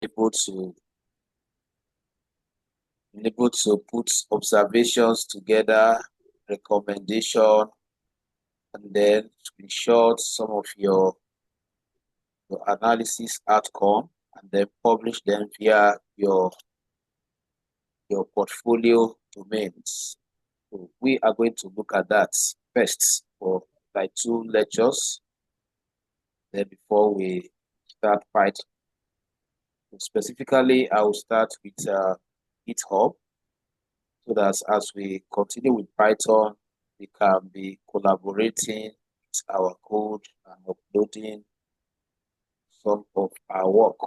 able to put observations together, recommendation, and then screenshot some of your analysis outcome, and then publish them via your portfolio domains. So we are going to look at that first for like 2 lectures. Then before we start Python, specifically, I will start with GitHub, so that as we continue with Python, we can be collaborating with our code and uploading some of our work.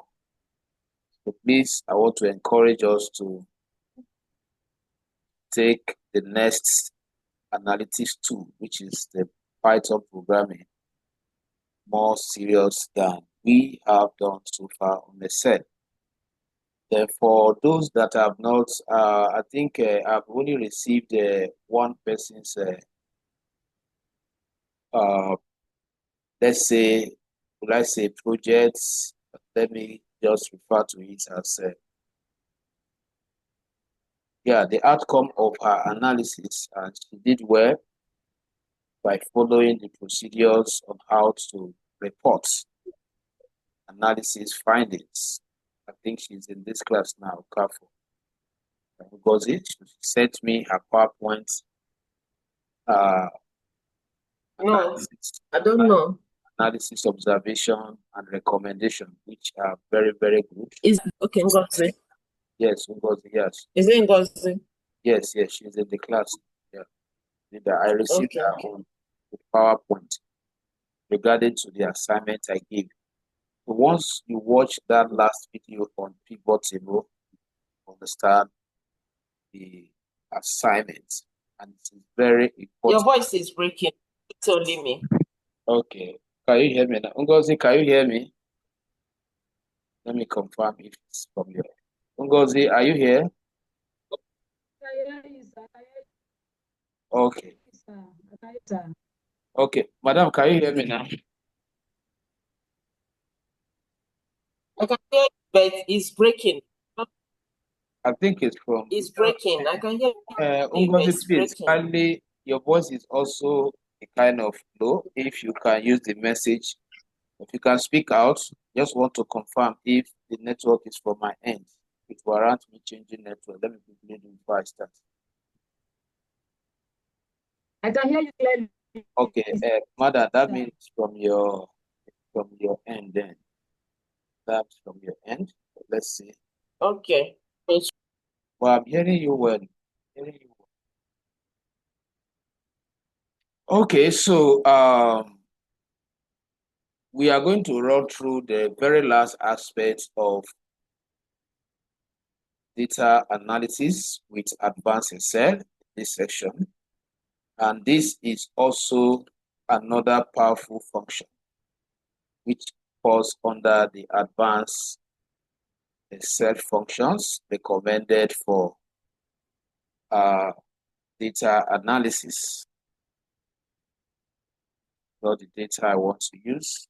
So please, I want to encourage us to take the next analytics tool, which is the Python programming, more serious than we have done so far on the set. Then for those that have not, I think I've only received one person's, let's say, would I say projects? Let me just refer to it as, yeah, the outcome of her analysis, and she did well by following the procedures on how to report analysis findings. I think she's in this class now, careful. Because she sent me her PowerPoint No, analysis, I don't know. analysis, observation, and recommendation, which are very, very good. Is okay, Ngozi. Yes, Ngozi, yes. Is it Ngozi? Yes, she's in the class. Yeah. I received Okay. her on the PowerPoint regarding to the assignment I gave. So once you watch that last video on pivot table, you understand the assignment, and it's very Your important. voice is breaking. It's only me. Okay. Can you hear me now? Ngozi, can you hear me? Let me confirm if it's from your Ngozi, are you here? Okay. Okay. Madam, can you hear me now? I can hear you, but it's breaking. I think it's from It's breaking. I can hear you, but Ngozi, it's please. breaking. Kindly, your voice is also a kind of low. If you can use the message, if you can speak out, just want to confirm if the network is from my end. It warrants me changing network. Let me quickly do before I start. I can hear you clearly. Okay, Mother, that means from your end then. That's from your end. Let's see. Okay. Well, I'm hearing you well. Hearing you well. Okay, so we are going to run through the very last aspect of data analysis with advanced Excel in this section. And this is also another powerful function which falls under the advanced Excel functions recommended for data analysis. Not the data I want to use.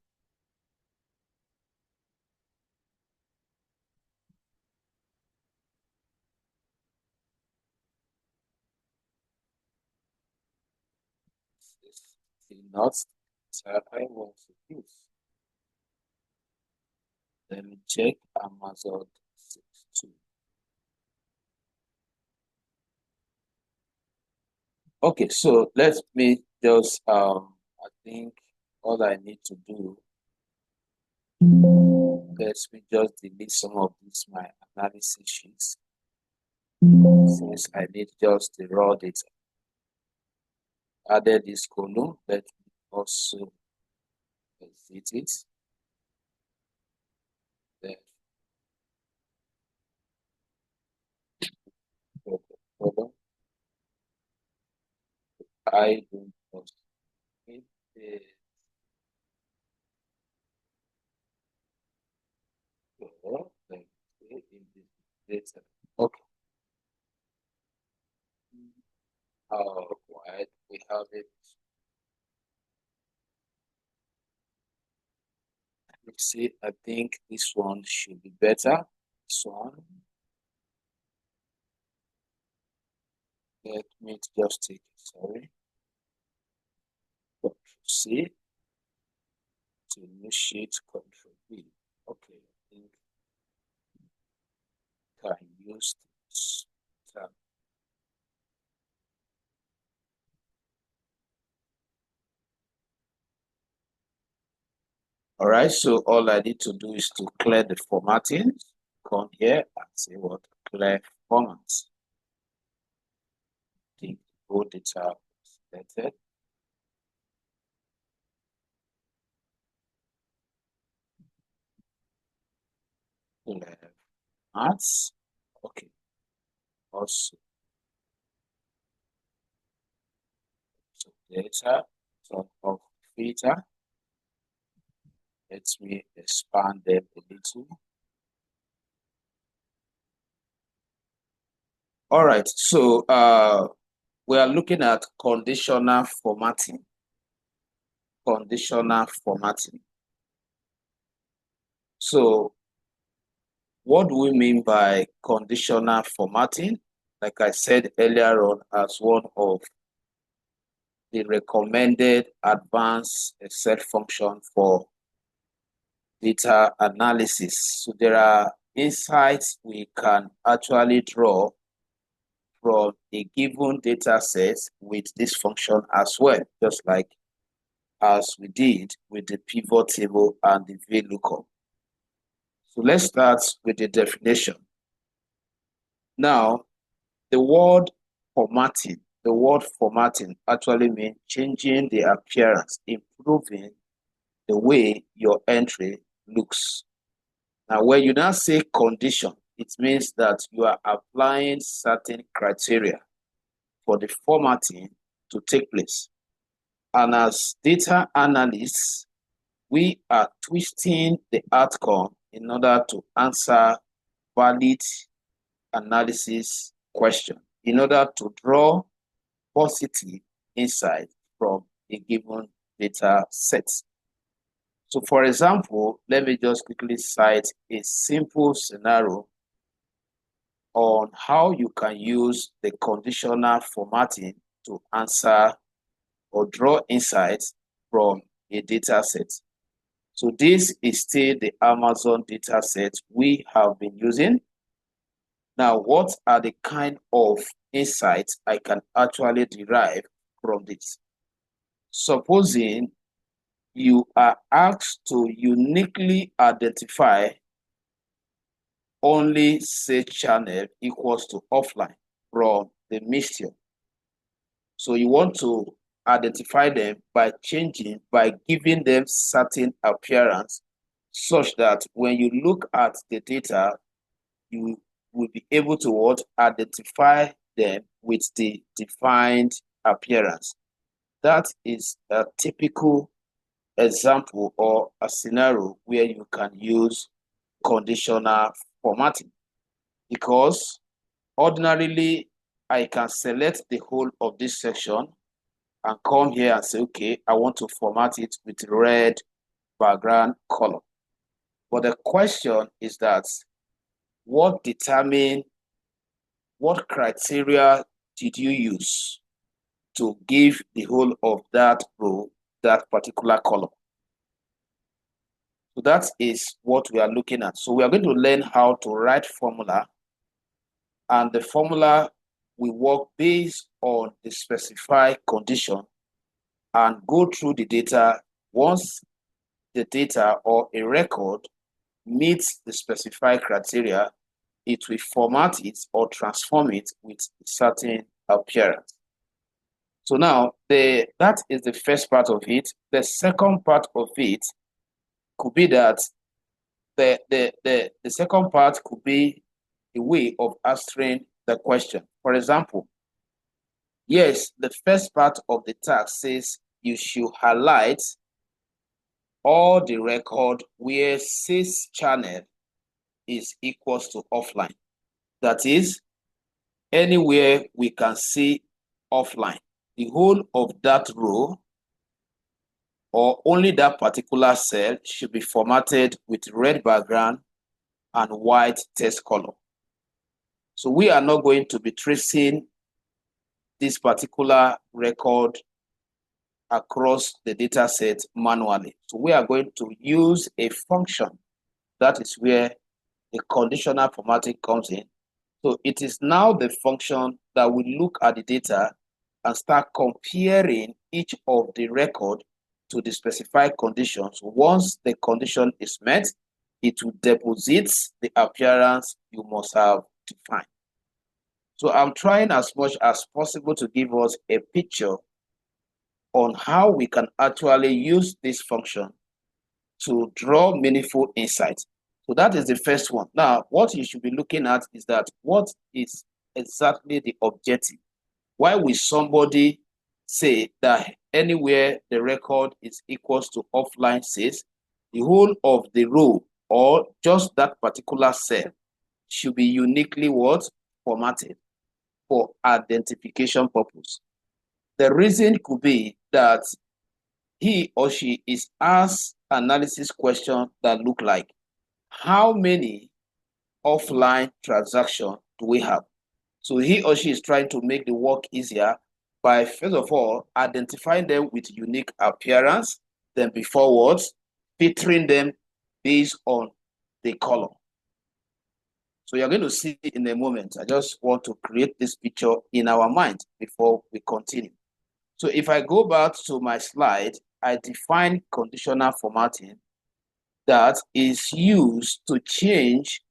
This is not the data I want to use. Let me check Amazon 62. Okay, so let me just I think all I need to do, let me just delete some of these my analysis sheets, since I need just the raw data. Added this column, let me also exit it. Then column. I don't need the then in this data. Okay. Right, we have it. see, I think this one should be better. This one. Let me just take it, sorry. Control C to initiate Control V. Okay, I think I can use this tab. All right, so all I need to do is to clear the formatting. Come here and say what? Clear formats. I think both data selected. Clear formats. Okay. Also, so data, top of filter. Let me expand them a little. All right, so we are looking at conditional formatting. Conditional formatting. So what do we mean by conditional formatting? Like I said earlier on, as one of the recommended advanced Excel function for data analysis. So there are insights we can actually draw from a given data set with this function as well, just like as we did with the pivot table and the VLOOKUP. So let's start with the definition. Now, the word formatting actually means changing the appearance, improving the way your entry looks. Now, when you now say condition, it means that you are applying certain criteria for the formatting to take place. And as data analysts, we are twisting the outcome in order to answer valid analysis question, in order to draw positive insight from a given data set. So for example, let me just quickly cite a simple scenario on how you can use the conditional formatting to answer or draw insights from a data set. So this is still the Amazon data set we have been using. Now, what are the kind of insights I can actually derive from this? Supposing you are asked to uniquely identify only say channel equals to offline from the mixture. So you want to identify them by giving them certain appearance such that when you look at the data, you will be able to identify them with the defined appearance. That is a typical example or a scenario where you can use conditional formatting, because ordinarily I can select the whole of this section and come here and say, okay, I want to format it with red background color. But the question is that what criteria did you use to give the whole of that row that particular color? So that is what we are looking at. So we are going to learn how to write formula, and the formula will work based on the specified condition and go through the data. Once the data or a record meets the specified criteria, it will format it or transform it with a certain appearance. So now that is the first part of it. The second part of it could be that the second part could be a way of answering the question. For example, yes, the first part of the task says you should highlight all the record where sys channel is equals to offline. That is, anywhere we can see offline. The whole of that row or only that particular cell should be formatted with red background and white text color. So we are not going to be tracing this particular record across the data set manually. So we are going to use a function. That is where the conditional formatting comes in. So it is now the function that will look at the data and start comparing each of the record to the specified conditions. Once the condition is met, it will deposit the appearance you must have defined. So I'm trying as much as possible to give us a picture on how we can actually use this function to draw meaningful insights. So that is the first one. Now, what you should be looking at is that what is exactly the objective? Why will somebody say that anywhere the record is equals to offline says the whole of the row or just that particular cell should be uniquely what? Formatted for identification purpose. The reason could be that he or she is asked analysis questions that look like, how many offline transactions do we have? So he or she is trying to make the work easier by, first of all, identifying them with unique appearance, then beforewards, filtering them based on the color. So you're going to see in a moment. I just want to create this picture in our mind before we continue. So if I go back to my slide, I define conditional formatting that is used to change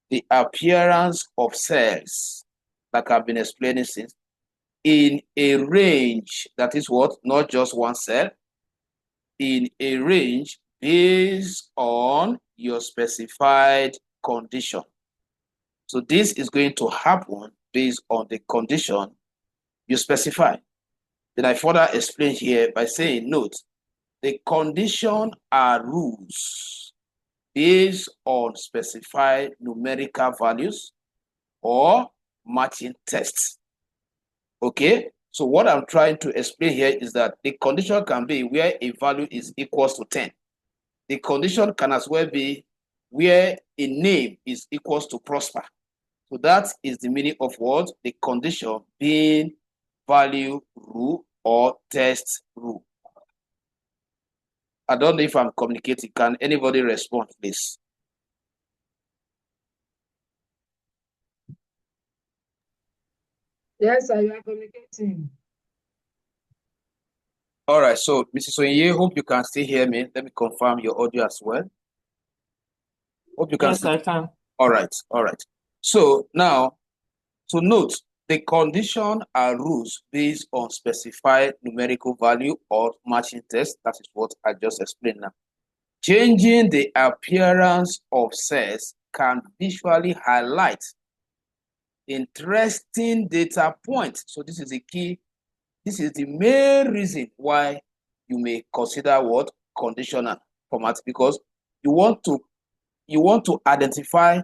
the appearance of cells, like I've been explaining since, in a range that is what? Not just one cell, in a range based on your specified condition. So this is going to happen based on the condition you specify. Then I further explain here by saying, note, the condition are rules based on specified numerical values or matching tests. Okay, so what I'm trying to explain here is that the condition can be where a value is equals to 10. The condition can as well be where a name is equals to Prosper. So that is the meaning of what? The condition being value rule or test rule. I don't know if I'm communicating. Can anybody respond, please? Yes, sir, you are communicating. All right, so Mrs. Onye, hope you can still hear me. Let me confirm your audio as well. Hope you can. Yes, I can. All right, all right. So now, to note, the condition are rules based on specified numerical value or matching test. That is what I just explained now. Changing the appearance of cells can visually highlight interesting data points. So this is the key. This is the main reason why you may consider what? Conditional format, because you want to identify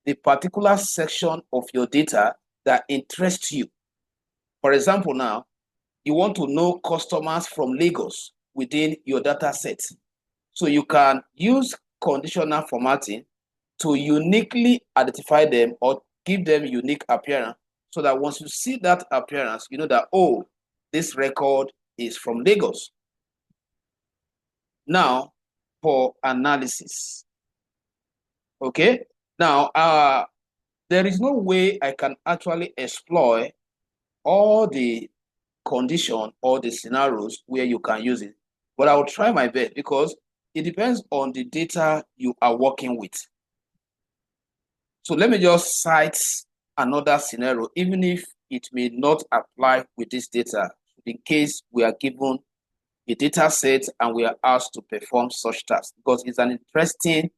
the particular section of your data that interests you. For example, now, you want to know customers from Lagos within your data set. So you can use conditional formatting to uniquely identify them or give them unique appearance so that once you see that appearance, you know that, oh, this record is from Lagos. Now, for analysis. Okay? Now, there is no way I can actually exploit all the condition or the scenarios where you can use it. But I will try my best because it depends on the data you are working with. So let me just cite another scenario, even if it may not apply with this data, in case we are given a data set and we are asked to perform such tasks, because it's an interesting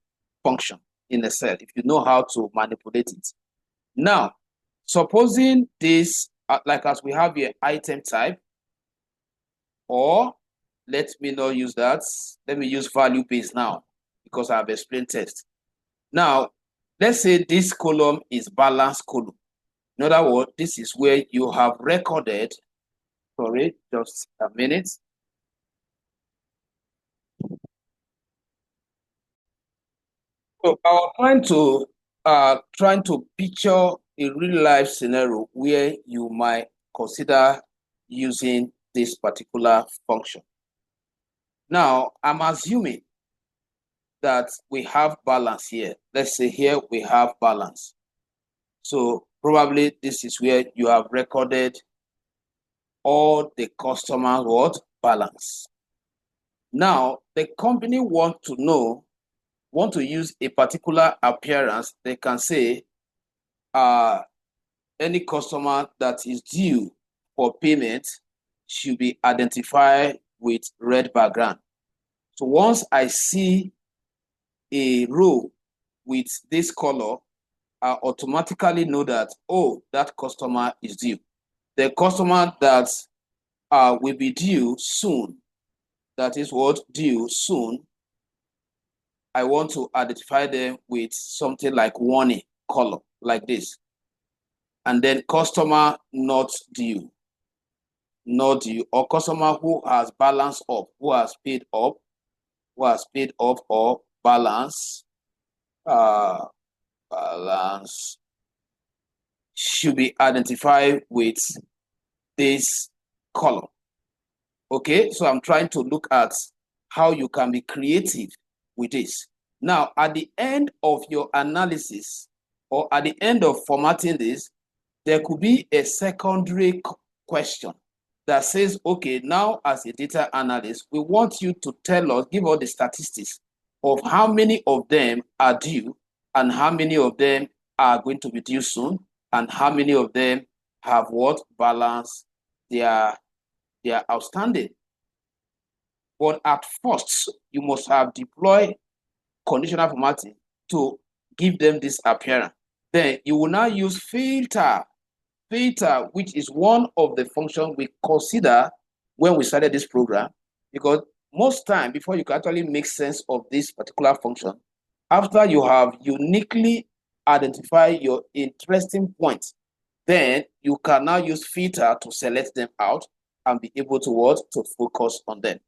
function in a cell if you know how to manipulate it. Now, supposing this, like as we have here, item type, or let me not use that. Let me use value base now because I have explained test. Now, let's say this column is balance column. In other words, this is where you have recorded, sorry, just a minute. So I was trying to picture a real life scenario where you might consider using this particular function. Now, I'm assuming that we have balance here. Let's say here we have balance. So probably this is where you have recorded all the customer what balance. Now, the company want to use a particular appearance. They can say, any customer that is due for payment should be identified with red background. So once I see a row with this color, I automatically know that, oh, that customer is due. The customer that will be due soon, that is what due soon, I want to identify them with something like warning color, like this. And then customer not due, or customer who has balance up, who has paid up, or balance, balance should be identified with this column. Okay, so I'm trying to look at how you can be creative with this. Now, at the end of your analysis, or at the end of formatting this, there could be a secondary question that says, okay, now as a data analyst, we want you to tell us, give us the statistics of how many of them are due and how many of them are going to be due soon and how many of them have what balance they are outstanding. But at first, you must have deployed conditional formatting to give them this appearance. Then you will now use filter, which is one of the functions we consider when we started this program, because most time before you can actually make sense of this particular function, after you have uniquely identified your interesting points, then you can now use filter to select them out and be able to what? To focus on them.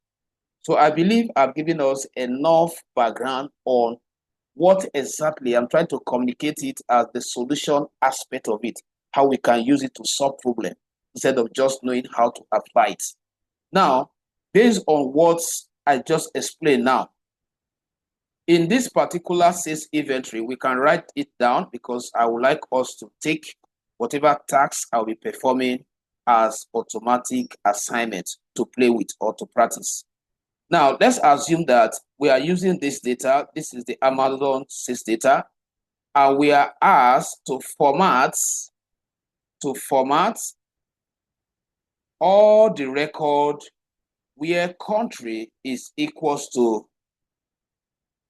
So I believe I've given us enough background on what exactly I'm trying to communicate it as the solution aspect of it, how we can use it to solve problem instead of just knowing how to apply it. Now, based on what I just explained now, in this particular sales inventory, we can write it down because I would like us to take whatever tasks I'll be performing as automatic assignment to play with or to practice. Now, let's assume that we are using this data. This is the Amazon sales data, and we are asked to format all the record where country is equals to,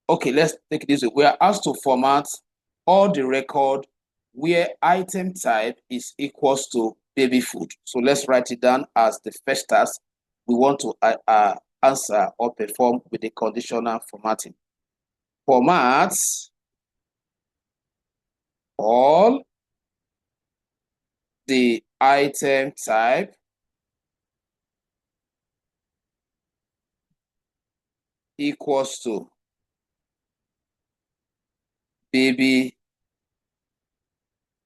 okay, let's take it this way. We are asked to format all the record where item type is equals to baby food. So let's write it down as the first task we want to answer or perform with the conditional formatting. Format all the item type equals to baby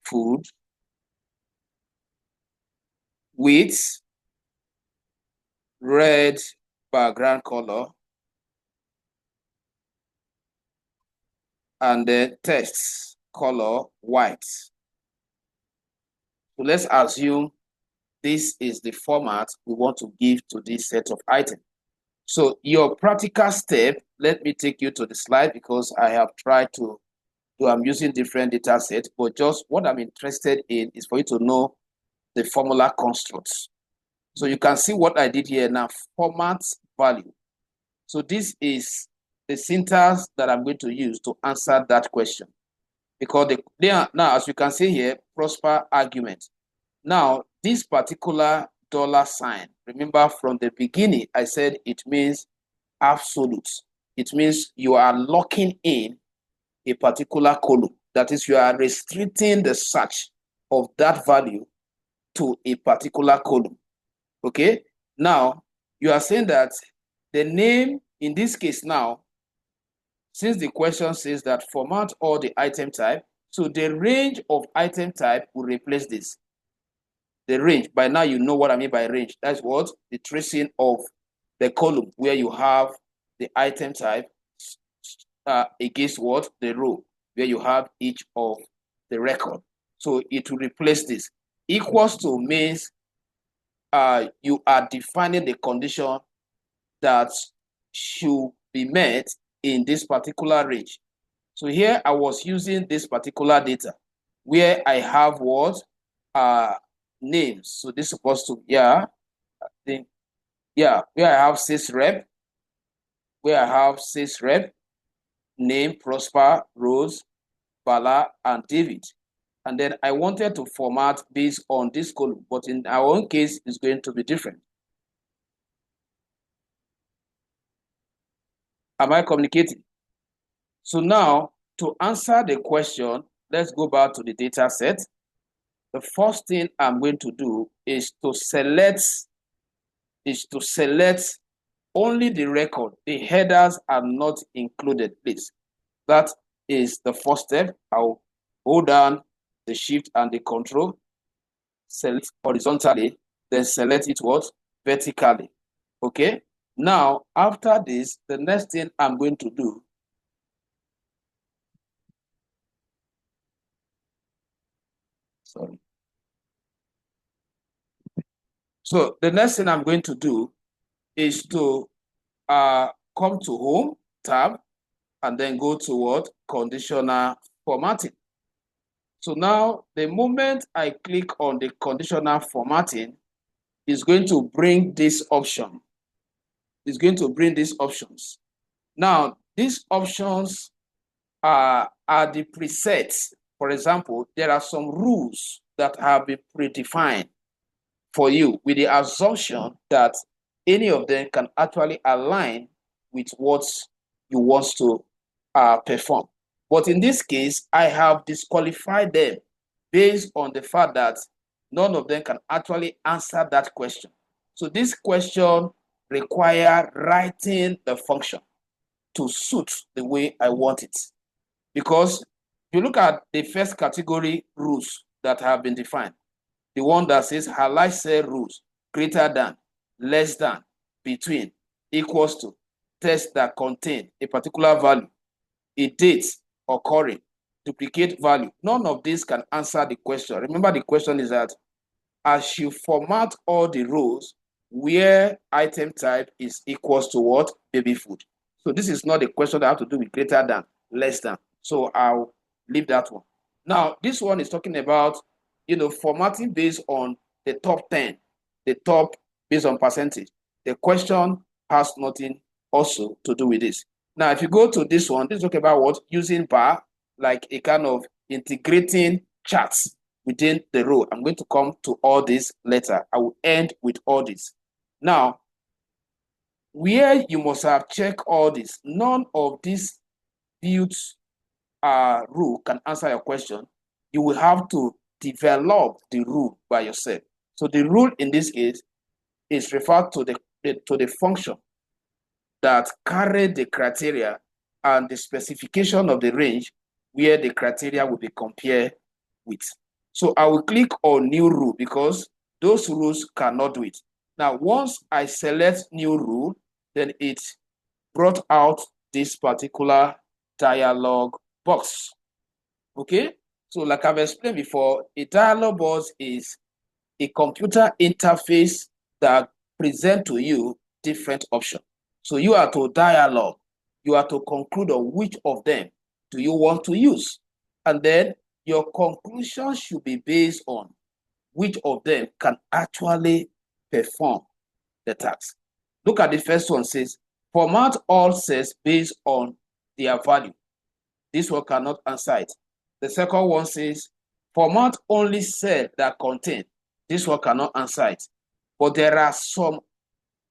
food with red background color and the text color white. So let's assume this is the format we want to give to this set of items. So your practical step, let me take you to the slide because I have tried to I'm using different data sets, but just what I'm interested in is for you to know the formula constructs. So you can see what I did here now, format value. So this is the syntax that I'm going to use to answer that question. Because they are, now, as you can see here, prosper argument. Now, this particular $sign, remember from the beginning, I said it means absolute. It means you are locking in a particular column. That is, you are restricting the search of that value to a particular column. Okay? Now, you are saying that the name, in this case now, since the question says that format all the item type, so the range of item type will replace this. The range, by now you know what I mean by range. That's what? The tracing of the column where you have the item type against what? The row where you have each of the record. So it will replace this. Equals to means you are defining the condition that should be met in this particular range. So here I was using this particular data where I have what? Names. So this is supposed to, where I have sales rep, name, Prosper, Rose, Bala, and David. And then I wanted to format based on this column, but in our own case, it's going to be different. Am I communicating? So now, to answer the question, let's go back to the data set. The first thing I'm going to do is to select only the record. The headers are not included, please. That is the first step. I'll hold down the shift and the control, select horizontally, then select it what? Vertically. Okay. Now, after this, the next thing I'm going to do So the next thing I'm going to do is to come to Home tab and then go to what? Conditional formatting. So now the moment I click on the conditional formatting, it's going to bring this option. It's going to bring these options. Now, these options are the presets. For example, there are some rules that have been predefined for you with the assumption that any of them can actually align with what you want to perform. But in this case, I have disqualified them based on the fact that none of them can actually answer that question. So this question requires writing the function to suit the way I want it. Because if you look at the first category rules that have been defined, the one that says highlight cell rules greater than, less than, between, equals to, text that contain a particular value, a date occurring, duplicate value. None of these can answer the question. Remember, the question is that as you format all the rows where item type is equals to what? Baby food. So this is not a question that have to do with greater than, less than. So I'll leave that one. Now, this one is talking about, formatting based on the top 10, the top based on percentage. The question has nothing also to do with this. Now, if you go to this one, this is talking about what? Using bar, like a kind of integrating charts within the row. I'm going to come to all this later. I will end with all this. Now, where you must have checked all this, none of these built rule can answer your question. You will have to develop the rule by yourself. So the rule in this is referred to the function that carry the criteria and the specification of the range where the criteria will be compared with. So I will click on new rule because those rules cannot do it. Now, once I select new rule, then it brought out this particular dialog box. Okay, so like I've explained before, a dialog box is a computer interface that presents to you different options. So you are to dialogue, you are to conclude on which of them do you want to use. And then your conclusion should be based on which of them can actually perform the task. Look at the first one, says, format all cells based on their value. This one cannot answer it. The second one says, format only cell that contain. This one cannot answer it. But there are some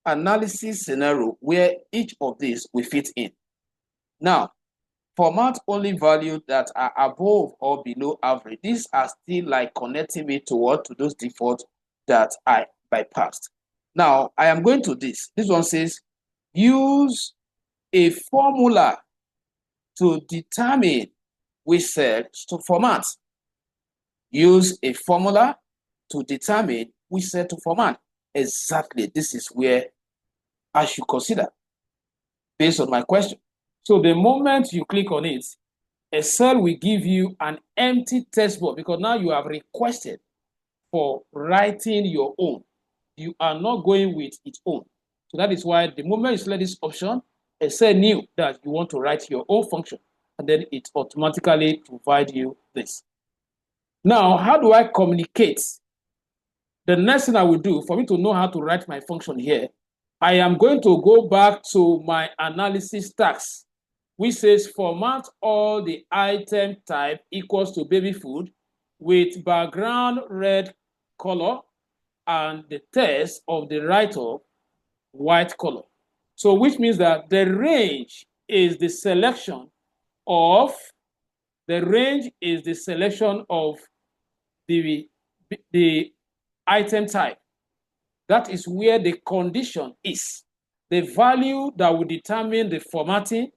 analysis scenario where each of these will fit in. Now, format only values that are above or below average. These are still like connecting me to those defaults that I bypassed. Now, I am going to this. This one says, use a formula to determine which cell to format. Use a formula to determine which cell to format. Exactly, this is where I should consider based on my question. So the moment you click on it, Excel will give you an empty text box because now you have requested for writing your own. You are not going with its own. So that is why the moment you select this option, Excel knew that you want to write your own function, and then it automatically provides you this. Now, how do I communicate? The next thing I will do for me to know how to write my function here, I am going to go back to my analysis task, which says format all the item type equals to baby food with background red color and the text of the write-up white color. So which means that the range is the selection of the item type. That is where the condition is. The value that will determine the formatting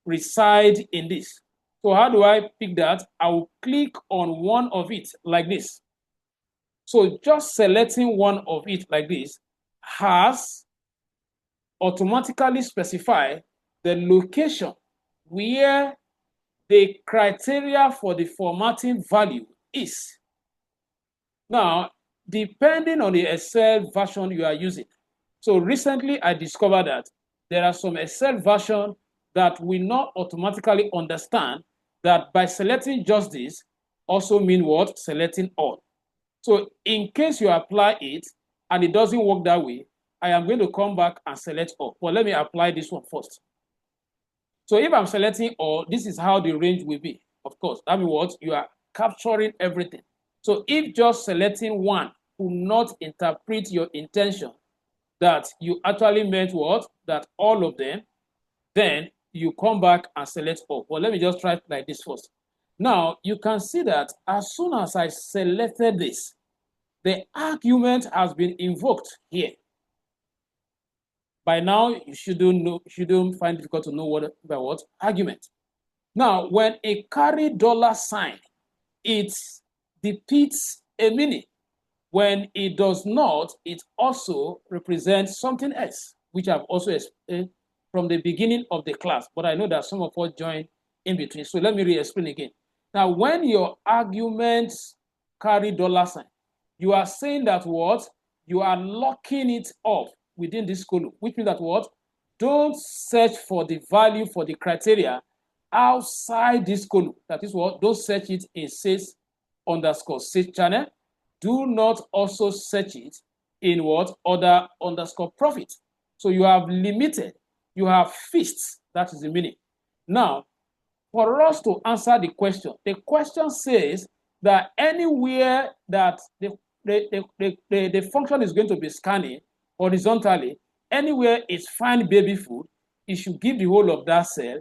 reside in this. So how do I pick that? I will click on one of it like this. So just selecting one of it like this has automatically specified the location where the criteria for the formatting value is. Now, depending on the Excel version you are using. So recently I discovered that there are some Excel versions that will not automatically understand that by selecting just this also mean what? Selecting all. So in case you apply it and it doesn't work that way, I am going to come back and select all. Well, let me apply this one first. So if I'm selecting all, this is how the range will be. Of course, that means what? You are capturing everything. So if just selecting one will not interpret your intention that you actually meant what? That all of them, then you come back and select all. Well, let me just try it like this first. Now, you can see that as soon as I selected this, the argument has been invoked here. By now, you shouldn't find it difficult to know what argument. Now, when a carry dollar sign, it depicts a meaning. When it does not, it also represents something else, which I've also explained from the beginning of the class, but I know that some of us joined in between. So let me re-explain again. Now, when your arguments carry dollar sign, you are saying that what? You are locking it up within this column, which means that what? Don't search for the value for the criteria outside this column. That is what? Don't search it in sales_sales channel. Do not also search it in what? Other_profit. So you have limited, you have fixed, that is the meaning. Now, for us to answer the question says that anywhere that the function is going to be scanning horizontally, anywhere it's find baby food, it should give the whole of that cell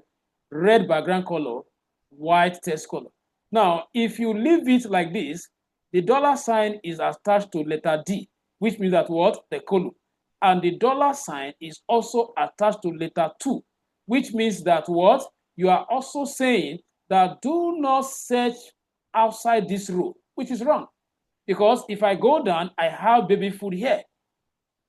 red background color, white text color. Now, if you leave it like this, the dollar sign is attached to letter D, which means that what? The column. And the dollar sign is also attached to letter 2, which means that what? You are also saying that do not search outside this row, which is wrong. Because if I go down, I have baby food here.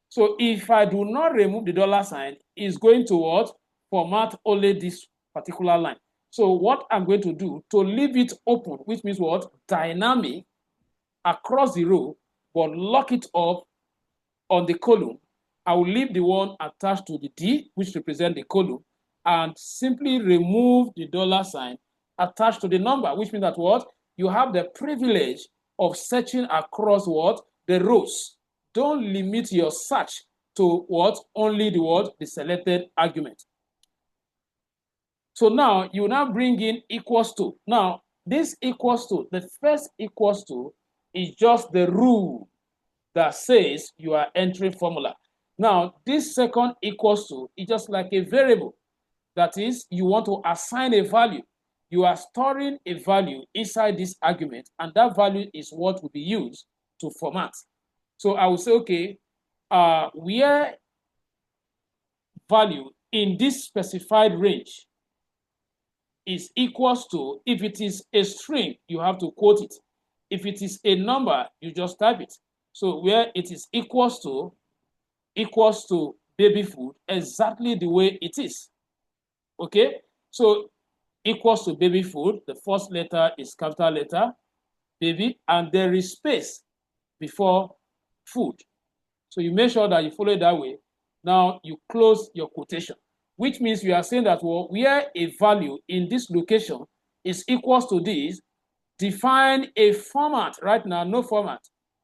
So if I do not remove the dollar sign, it's going to what? Format only this particular line. So what I'm going to do to leave it open, which means what? Dynamic across the row, but lock it up on the column. I will leave the one attached to the D, which represents the column, and simply remove the dollar sign attached to the number, which means that what? You have the privilege of searching across what? The rows. Don't limit your search to what? Only the what? The selected argument. So now you now bring in equals to. Now, this equals to, the first equals to is just the rule that says you are entering formula. Now, this second equals to is just like a variable. That is, you want to assign a value. You are storing a value inside this argument, and that value is what will be used to format. So I will say, okay, where value in this specified range is equals to, if it is a string, you have to quote it. If it is a number, you just type it. So where it is equals to baby food, exactly the way it is. Okay, so equals to baby food, the first letter is capital letter, baby, and there is space before food. So you make sure that you follow it that way. Now you close your quotation, which means you are saying that, well, where a value in this location is equals to this, define a format. Right now, no format.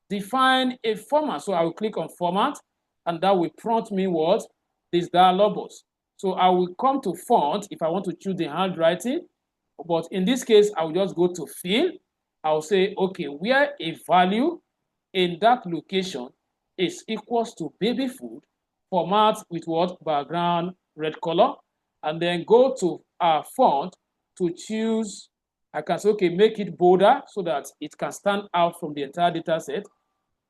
Define a format. So I will click on format, and that will prompt me what? This dialog box. So I will come to font if I want to choose the handwriting. But in this case, I will just go to fill. I'll say, okay, where a value in that location is equals to baby food, format with what? Background red color, and then go to our font to choose. I can say, okay, make it bolder so that it can stand out from the entire data set,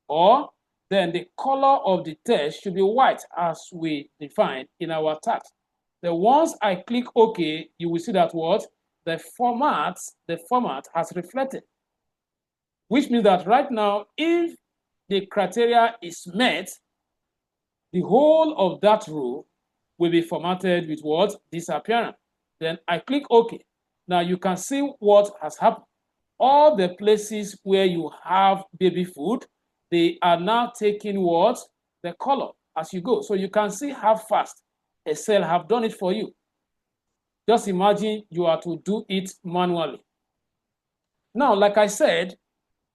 or then the color of the text should be white as we define in our text. Then once I click OK, you will see that what? The format has reflected, which means that right now, if the criteria is met, the whole of that row will be formatted with what? This appearance. Then I click OK. Now you can see what has happened. All the places where you have baby food, they are now taking what? The color as you go. So you can see how fast Excel have done it for you. Just imagine you are to do it manually. Now, like I said,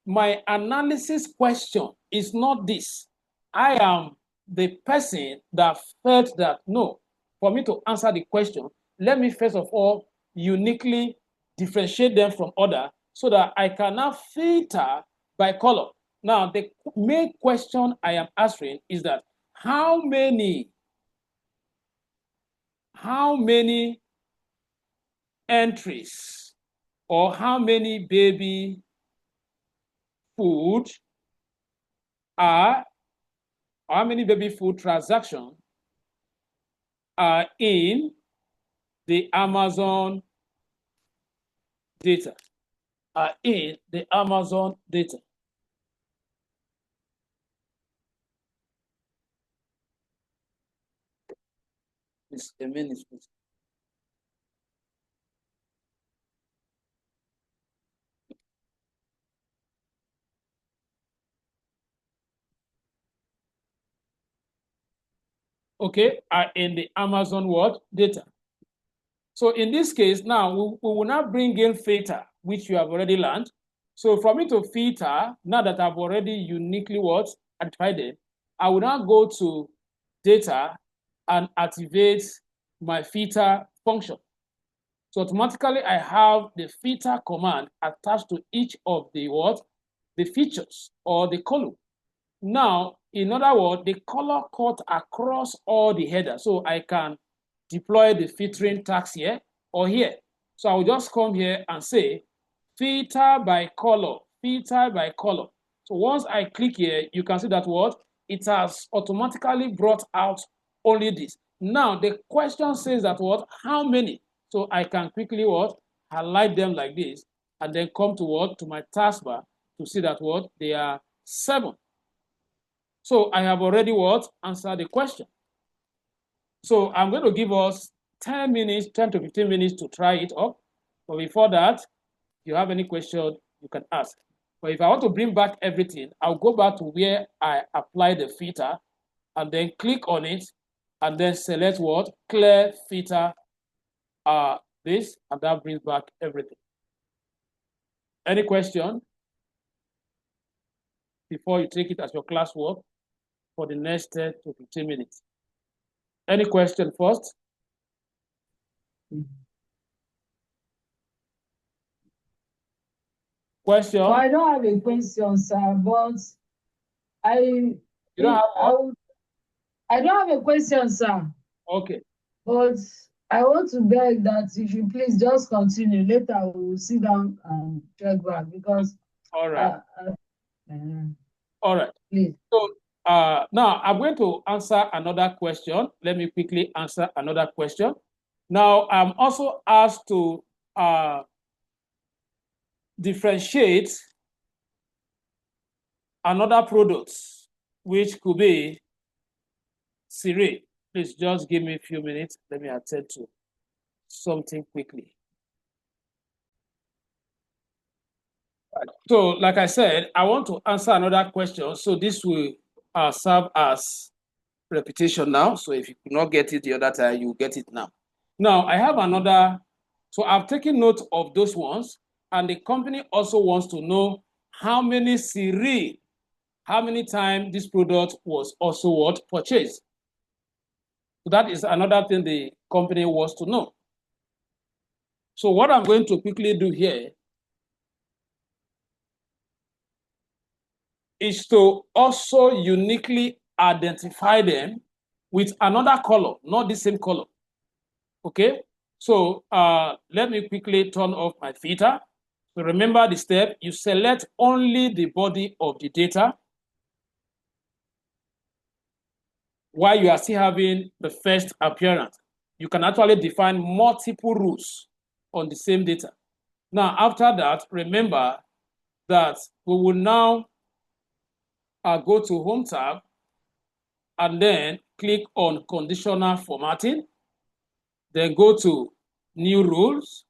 my analysis question is not this. I am the person that felt that, no, for me to answer the question, let me first of all uniquely differentiate them from other so that I can now filter by color. Now, the main question I am answering is that how many entries or how many baby food are, how many baby food transactions are in the Amazon data, It's a minute, please. Okay, are in the Amazon what? Data. So in this case, now we will now bring in filter, which you have already learned. So for me to filter, now that I've already uniquely what? Identified it, I will now go to data and activate my filter function. So automatically I have the filter command attached to each of the what? The features or the column. Now, in other words, the color cut across all the headers. So I can deploy the filtering tags here or here. So I will just come here and say filter by color, filter by color. So once I click here, you can see that what? It has automatically brought out only this. Now the question says that what? How many? So I can quickly what? Highlight them like this and then come to what? To my taskbar to see that what? They are 7. So I have already what? Answered the question. So I'm going to give us 10 minutes, 10 to 15 minutes to try it up. But before that, if you have any question, you can ask. But if I want to bring back everything, I'll go back to where I applied the filter and then click on it and then select what? Clear filter this, and that brings back everything. Any question before you take it as your classwork for the next 10 to 15 minutes? Any question first? Question? So I don't have a question, sir, but You don't have one? I don't have a question, sir. Okay. But I want to beg that if you please just continue. Later we will sit down and check back because. All right. All right. Please. So now I'm going to answer another question. Let me quickly answer another question. Now I'm also asked to differentiate another product, which could be cereal. Please just give me a few minutes. Let me attend to something quickly. So, like I said, I want to answer another question. So this will serve as repetition now. So if you could not get it the other time, you get it now. Now, I have another. So I've taken note of those ones. And the company also wants to know how many cereal, how many times this product was also what purchased. So that is another thing the company wants to know. So what I'm going to quickly do here is to also uniquely identify them with another color, not the same color. Okay, so let me quickly turn off my filter. So remember the step, you select only the body of the data while you are still having the first appearance. You can actually define multiple rules on the same data. Now, after that, remember that we will now go to Home tab and then click on Conditional Formatting. Then go to New Rules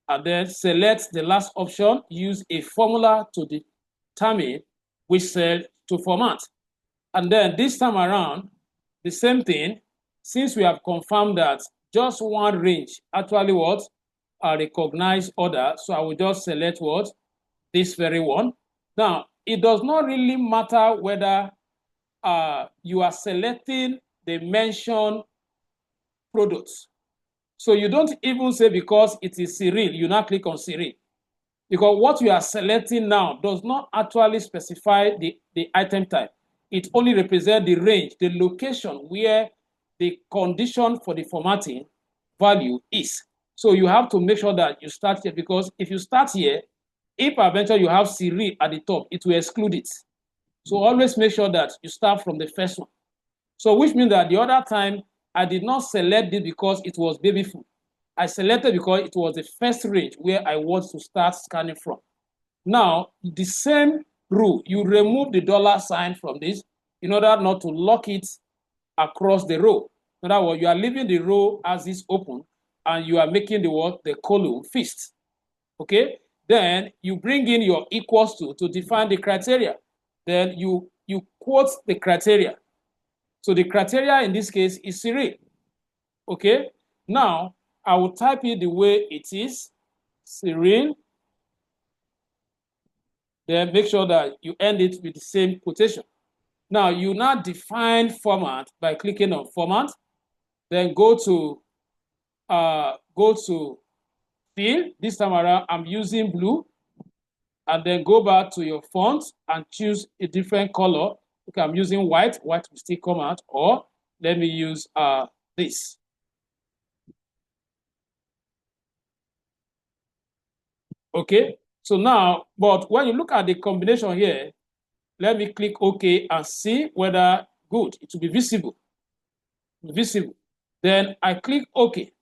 and then select the last option, use a formula to determine which cell to format. And then this time around, the same thing, since we have confirmed that just one range actually what are recognized order, so I will just select what this very one. Now, it does not really matter whether you are selecting the mentioned products. So you don't even say because it is cereal, you now click on cereal. Because what you are selecting now does not actually specify the item type. It only represents the range, the location where the condition for the formatting value is. So you have to make sure that you start here, because if you start here, if eventually you have cereal at the top, it will exclude it. So always make sure that you start from the first one. So which means that the other time, I did not select it because it was baby food. I selected because it was the first range where I want to start scanning from. Now, the same rule, you remove the $sign from this in order not to lock it across the row. In other words, you are leaving the row as is open and you are making the column fixed. Okay? Then you bring in your equals to define the criteria. Then you quote the criteria. So the criteria in this case is cereal. Okay? Now, I will type it the way it is, cereal. Then make sure that you end it with the same quotation. Now, you now define format by clicking on format. Then go to field. This time around, I'm using blue. And then go back to your font and choose a different color. Okay, I'm using white. White will still come out. Or let me use this. Okay, so now, but when you look at the combination here, let me click OK and see whether good. It will be visible. Visible. Then I click OK.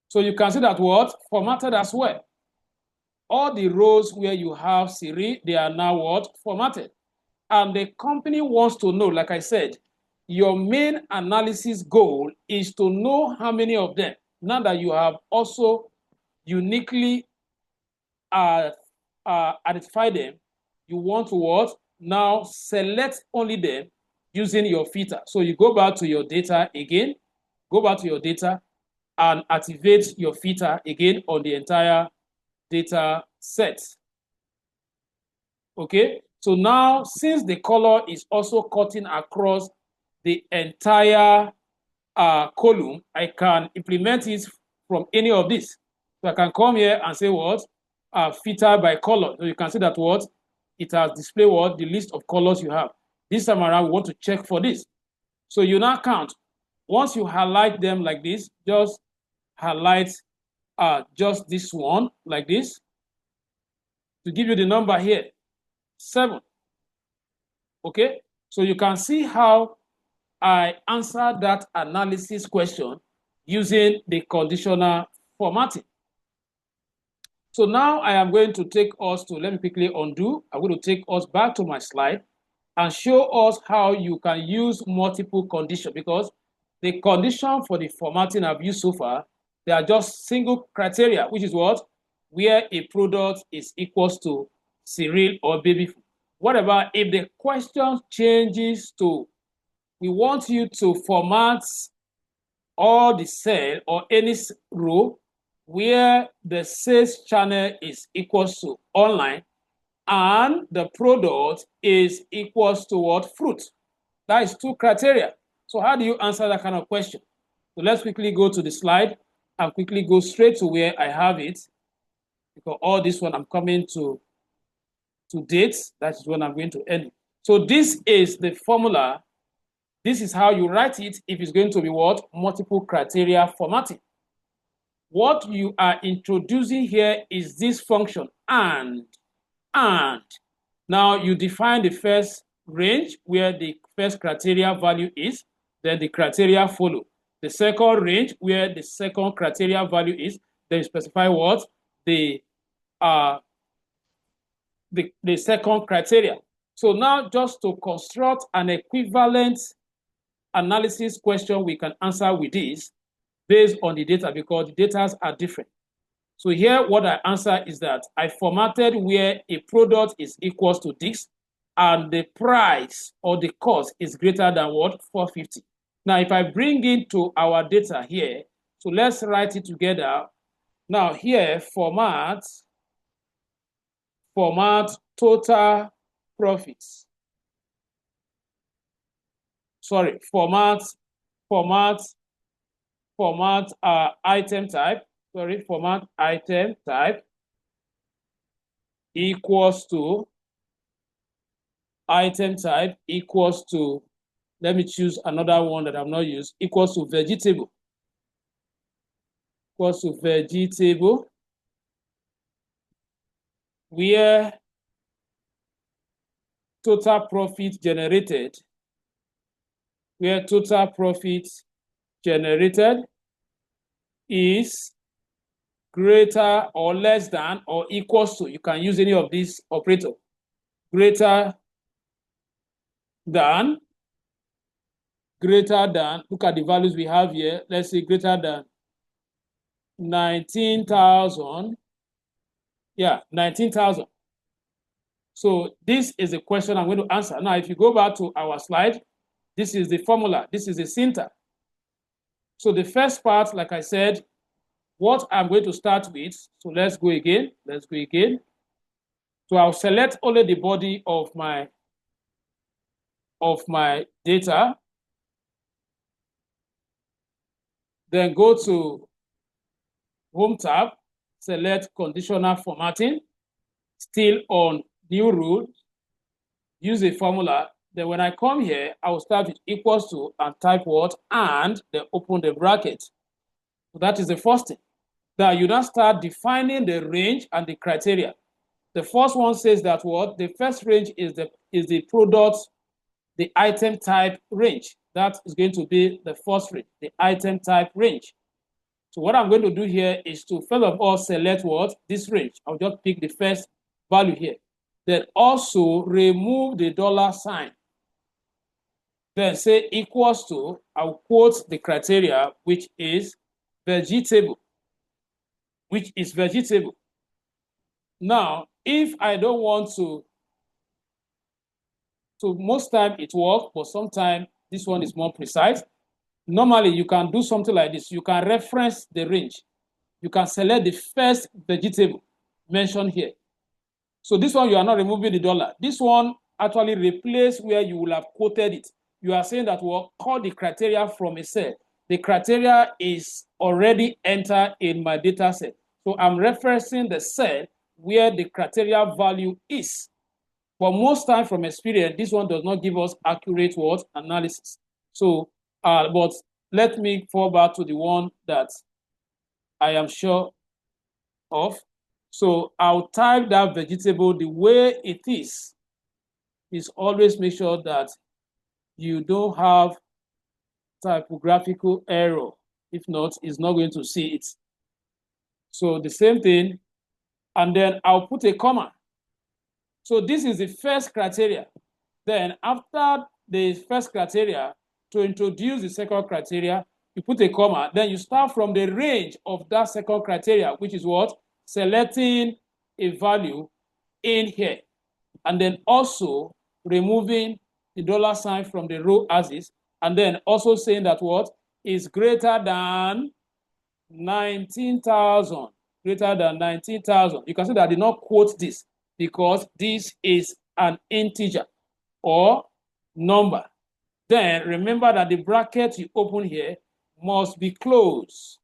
So you can see that what? Formatted as well. All the rows where you have Siri, they are now what? Formatted. And the company wants to know, like I said, your main analysis goal is to know how many of them. Now that you have also uniquely identify them, you want to what? Now select only them using your filter. So you go back to your data again, go back to your data and activate your filter again on the entire data set. Okay, so now since the color is also cutting across the entire column, I can implement it from any of these. So I can come here and say what? Filter by color. So you can see that what? It has displayed what? The list of colors you have. This time around, we want to check for this. So you now count. Once you highlight them like this, just highlight just this one like this to give you the number here, 7. Okay, so you can see how I answered that analysis question using the conditional formatting. So now I am going to take us to, let me quickly undo. I'm going to take us back to my slide and show us how you can use multiple conditions, because the condition for the formatting I've used so far, they are just single criteria, which is what? Where a product is equals to cereal or baby food. Whatever, if the question changes to, we want you to format all the cell or any row where the sales channel is equals to online and the product is equals to what? Fruit. That is two criteria. So how do you answer that kind of question? So let's quickly go to the slide and quickly go straight to where I have it, because all this one I'm coming to dates. That is when I'm going to end it. So this is the formula. This is how you write it if it's going to be what? Multiple criteria formatting. What you are introducing here is this function and. Now you define the first range where the first criteria value is, then the criteria follow. The second range where the second criteria value is, then you specify what? The second criteria. So now just to construct an equivalent analysis question we can answer with this based on the data, because the data are different. So here what I answer is that I formatted where a product is equals to this and the price or the cost is greater than what? 450. Now if I bring into our data here, so let's write it together. Now here format total profits. Sorry, format item type. Sorry, format item type equals to item type equals to, let me choose another one that I've not used, equals to vegetable. Equals to vegetable, where total profit generated, is greater or less than or equals to, you can use any of these operator, greater than, look at the values we have here, let's say greater than 19,000. Yeah, 19,000. So this is the question I'm going to answer. Now, if you go back to our slide, this is the formula, this is the syntax. So the first part, like I said, what I'm going to start with, so let's go again. So I'll select only the body of my data. Then go to Home tab, select conditional formatting, still on new rule, use a formula. Then when I come here, I will start with equals to and type what? And then open the bracket. So that is the first thing. Now you now start defining the range and the criteria. The first one says that what? The first range is the product, the item type range. That is going to be the first range, the item type range. So what I'm going to do here is to first of all select what? This range. I'll just pick the first value here. Then also remove the $sign. Then say equals to, I'll quote the criteria, which is vegetable. Now, if I don't want to most time it works, but sometimes this one is more precise. Normally, you can do something like this. You can reference the range. You can select the first vegetable mentioned here. So this one, you are not removing the $. This one actually replaces where you will have quoted it. You are saying that we'll call the criteria from a cell. The criteria is already entered in my data set. So I'm referencing the cell where the criteria value is. But most time from experience, this one does not give us accurate analysis. So, but let me fall back to the one that I am sure of. So I'll type that vegetable the way it is. Is always make sure that you don't have typographical error. If not, it's not going to see it. So the same thing, and then I'll put a comma. So this is the first criteria. Then after the first criteria, to introduce the second criteria, you put a comma, then you start from the range of that second criteria, which is what? Selecting a value in here. And then also removing the dollar sign from the row as is, and then also saying that what is greater than 19,000, greater than 19,000. You can see that I did not quote this because this is an integer or number. Then remember that the bracket you open here must be closed.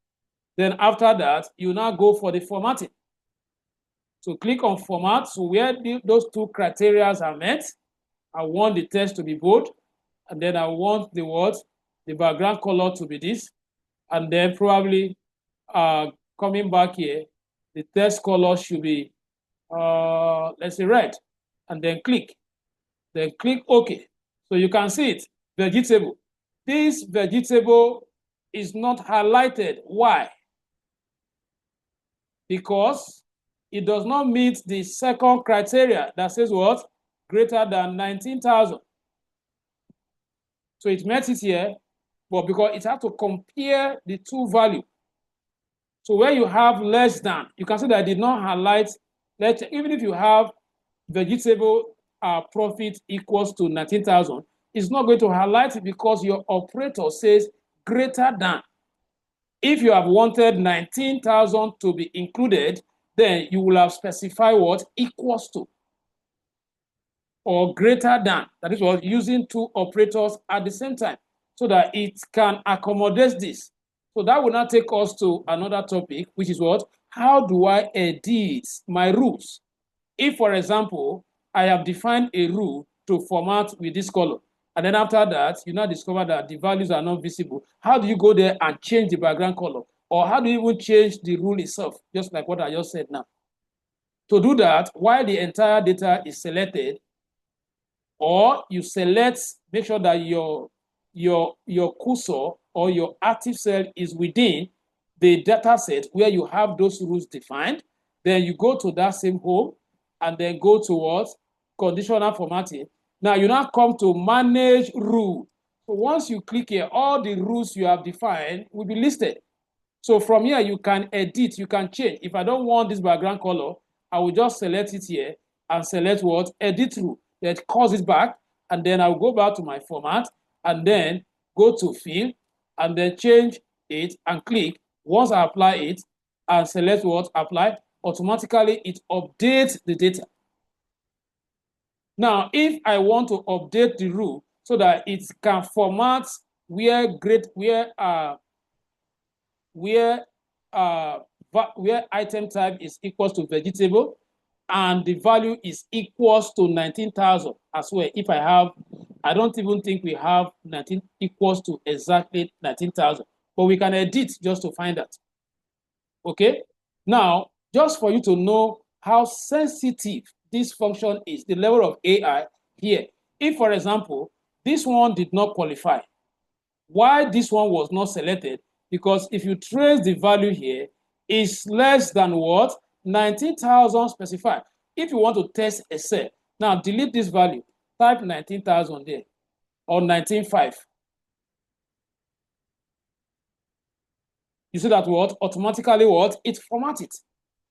Then after that, you now go for the formatting. So click on format. So where those two criteria are met, I want the text to be bold, and then I want the words, the background color to be this, and then probably coming back here, the text color should be, let's say red, and then click OK. So you can see it, vegetable. This vegetable is not highlighted. Why? Because it does not meet the second criteria that says what? Greater than 19,000. So it met it here, but because it has to compare the two values. So where you have less than, you can see that I did not highlight, even if you have vegetable profit equals to 19,000, it's not going to highlight it because your operator says greater than. If you have wanted 19,000 to be included, then you will have specified what? Equals to or greater than. That is what, using two operators at the same time so that it can accommodate this. So that will now take us to another topic, which is what? How do I edit my rules? If, for example, I have defined a rule to format with this color, and then after that, you now discover that the values are not visible, how do you go there and change the background color? Or how do you even change the rule itself, just like what I just said now? To do that, while the entire data is selected, or you select, make sure that your cursor or your active cell is within the data set where you have those rules defined. Then you go to that same home and then go towards conditional formatting. Now you now come to manage rule. So once you click here, all the rules you have defined will be listed. So from here, you can edit, you can change. If I don't want this background color, I will just select it here and select what? Edit rule. Then calls it back, and then I'll go back to my format, and then go to fill, and then change it and click. Once I apply it and select what? Apply, automatically it updates the data. Now, if I want to update the rule so that it can format where item type is equals to vegetable and the value is equals to 19,000 as well. If I don't even think we have 19 equals to exactly 19,000, but we can edit just to find that. Okay. Now, just for you to know how sensitive this function is, the level of AI here. If, for example, this one did not qualify, why this one was not selected? Because if you trace the value here, it's less than what? 19,000 specified. If you want to test a cell, now delete this value, type 19,000 there, or 19,500. You see that what? Automatically what? It formatted.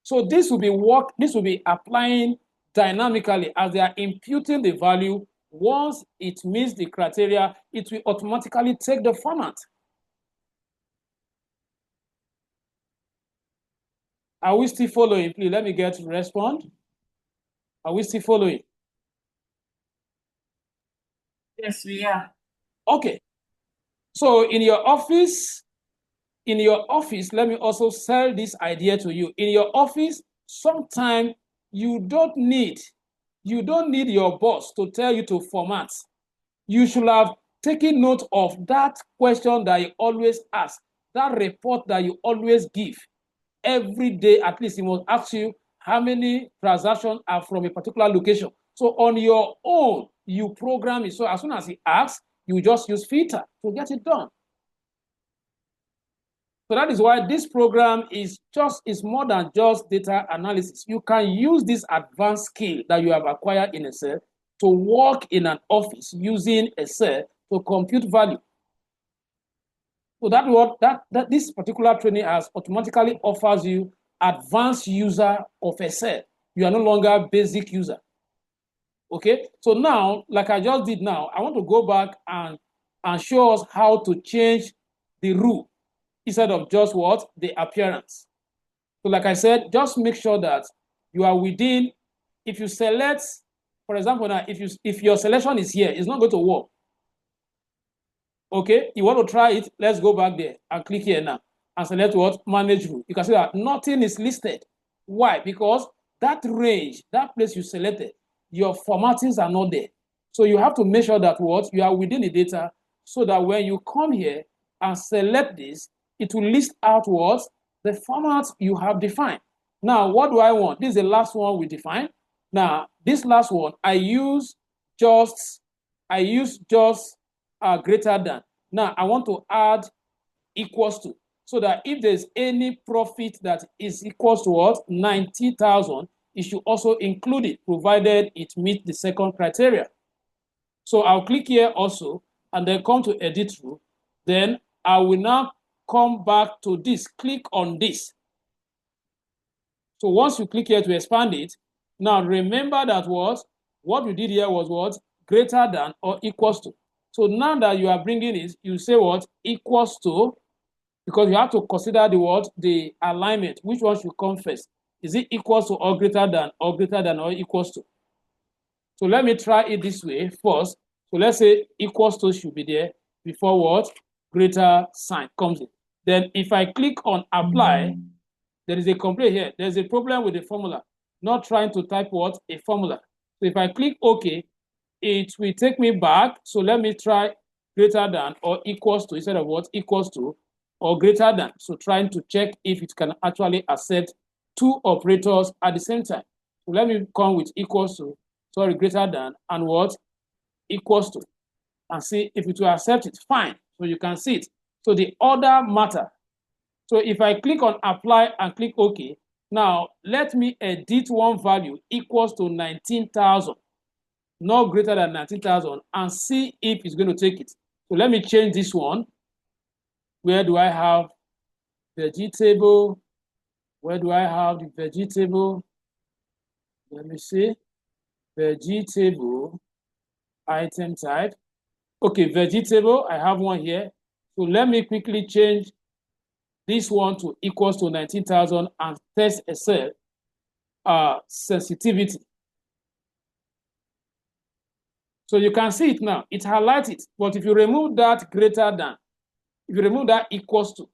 So this will be applying dynamically as they are imputing the value. Once it meets the criteria, it will automatically take the format. Are we still following? Please let me get to respond. Are we still following? Yes, we are. Okay. So in your office, let me also sell this idea to you. In your office, sometimes you don't need your boss to tell you to format. You should have taken note of that question that you always ask, that report that you always give. Every day, at least, he must ask you how many transactions are from a particular location. So on your own, you program it. So as soon as he asks, you just use filter to get it done. So that is why this program is more than just data analysis. You can use this advanced skill that you have acquired in Excel to work in an office using Excel to compute value. So that this particular training has automatically offers you advanced user of Excel. You are no longer basic user. Okay, so now, like I just did now, I want to go back and show us how to change the rule instead of just what? The appearance. So like I said, just make sure that you are within, if you select, for example, now, if your selection is here, it's not going to work. Okay, you want to try it, let's go back there and click here now and select what? Manage rule. You can see that nothing is listed. Why? Because that range, that place you selected, your formattings are not there. So you have to make sure that what? You are within the data so that when you come here and select this, it will list out what? The format you have defined. Now, what do I want? This is the last one we defined. Now, this last one, I use just greater than. Now, I want to add equals to, so that if there's any profit that is equals to what? 90,000, it should also include it, provided it meets the second criteria. So I'll click here also, and then come to edit rule. Then I will now come back to this, click on this. So once you click here to expand it, now remember that what we did here was what? Greater than or equals to. So now that you are bringing it, you say what? Equals to, because you have to consider the what? The alignment. Which one should come first? Is it equals to or greater than or equals to? So let me try it this way first. So let's say equals to should be there before what? Greater sign comes in. Then if I click on apply, there is a complaint here. There's a problem with the formula. Not trying to type what? A formula. So if I click OK, it will take me back. So let me try greater than or equals to instead of what? Equals to or greater than. So trying to check if it can actually accept two operators at the same time. So let me come with equals to, sorry, greater than, and what? Equals to. And see if it will accept it. Fine. So you can see it. So the order matter. So if I click on apply and click OK, now let me edit one value equals to 19,000, not greater than 19,000, and see if it's going to take it. So let me change this one. Where do I have vegetable? Where do I have the vegetable? Let me see. Vegetable, item type. Okay, vegetable, I have one here. So let me quickly change this one to equals to 19,000 and test Excel sensitivity. So you can see it now. It highlights it. But if you remove that greater than, if you remove that equals to,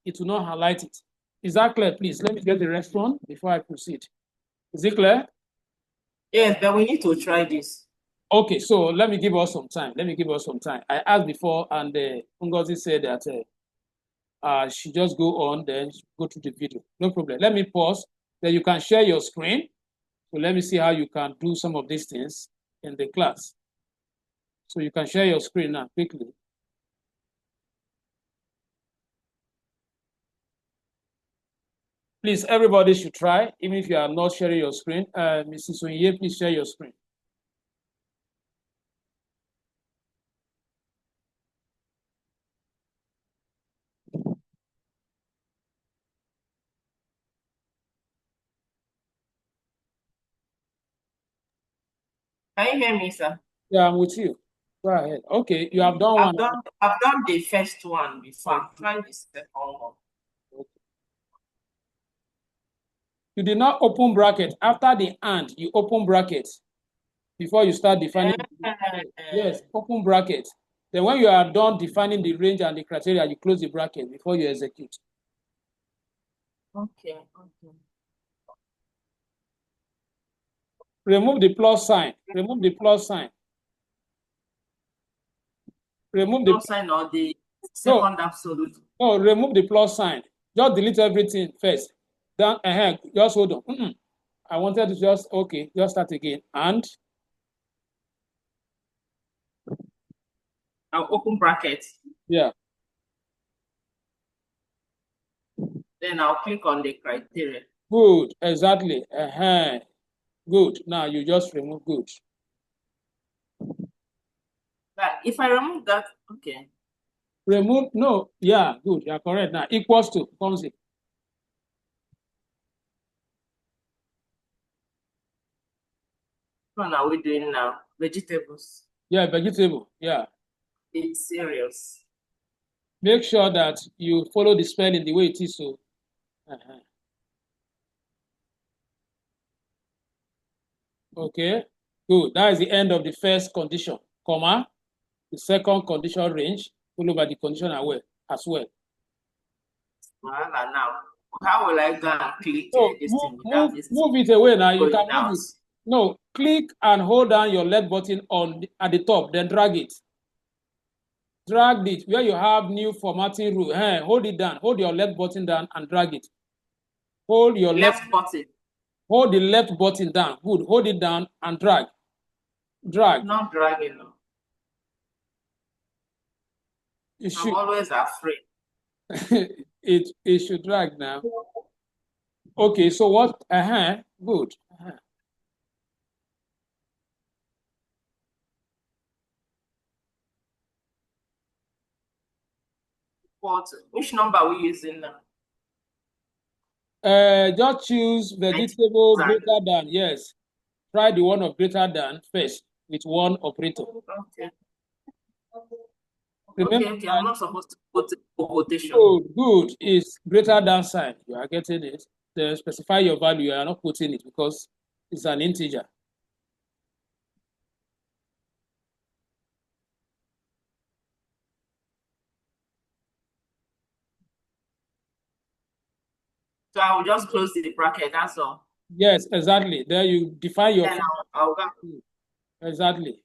it will not highlight it. Is that clear, please? Let me get the response before I proceed. Is it clear? Yes, but we need to try this. Okay, so let me give us some time. I asked before, and Ngozi said that she just go on, then go through the video. No problem. Let me pause. Then you can share your screen. So let me see how you can do some of these things in the class. So you can share your screen now quickly. Please, everybody should try, even if you are not sharing your screen. Mrs. Onye, please share your screen. Can you hear me, sir? Yeah, I'm with you. Go ahead. Okay, you have done one. I've done the first one before. Try the second one. You did not open bracket. After the and, you open bracket before you start defining. Yes, open bracket. Then when you are done defining the range and the criteria, you close the bracket before you execute. Okay. Remove the plus sign. Remove the plus sign. Remove the Plus sign or the second absolute. No, remove the plus sign. Just delete everything first. Then just hold on. I wanted to just start again. And I'll open bracket. yeah. Then I'll click on the criteria. Good, exactly. Good. Now you just remove good. But if I remove that, okay. Remove, no, yeah, good. You're correct. Now equals to comes in. What are we doing now? Vegetables. Yeah, vegetable. Yeah. It's serious. Make sure that you follow the spelling the way it is. So, okay, good. That is the end of the first condition, comma. The second condition range, followed by the condition as well. Well, now, how will I go and click So this thing without move this it away now. You going can out? move it. No, click and hold down your left button at the top, then drag it. Drag it where you have new formatting rule. Hold it down. Hold your left button down and drag it. Hold your Left button. Hold the left button down. Good. Hold it down and drag. Drag. Not dragging. It I'm should. always afraid. it should drag now. Okay. So what? Good. What? Which number are we using now? Just choose vegetable greater than. Yes. Try the one of greater than first with one operator. Okay. Remember Okay, I'm not supposed to put quotation. Good is greater than sign. You are getting it. Then specify your value. You are not putting it because it's an integer. So I will just close the bracket, that's all. Yes, exactly. There you define your. Then I'll go. Exactly.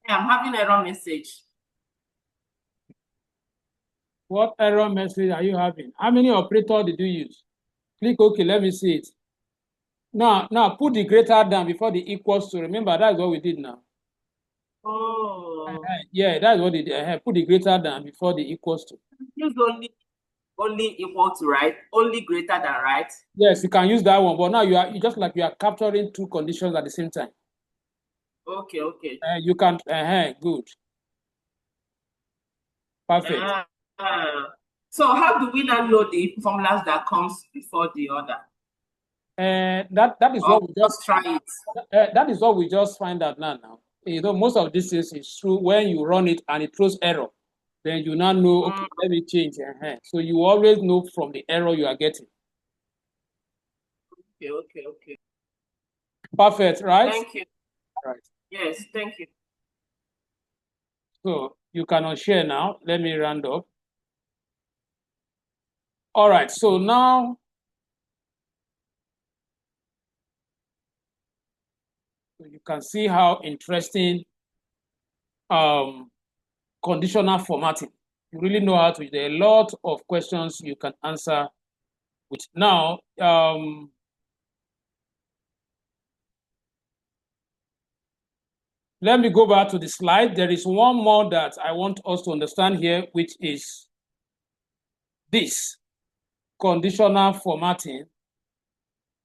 I'm having error message. What error message are you having? How many operator did you use? Click OK. Let me see it. Now put the greater than before the equals to. Remember, that's what we did now. Oh. Yeah, that's what it did. Put the greater than before the equals to. Use only equal to, right? Only greater than, right? Yes, you can use that one, but now you are capturing two conditions at the same time. Okay. You can. Good. Perfect. So how do we now know the formulas that comes before the other? That is what we just try it. That is what we just find out now. You know, most of these things is true when you run it and it throws error. Then you now know, okay, let me change. So you always know from the error you are getting. Okay. Perfect, right? Thank you. Right. Yes, thank you. So you can unshare now. Let me round up. All right. So now you can see how interesting conditional formatting. You really know how to. There are a lot of questions you can answer with. Now, let me go back to the slide. There is one more that I want us to understand here, which is this conditional formatting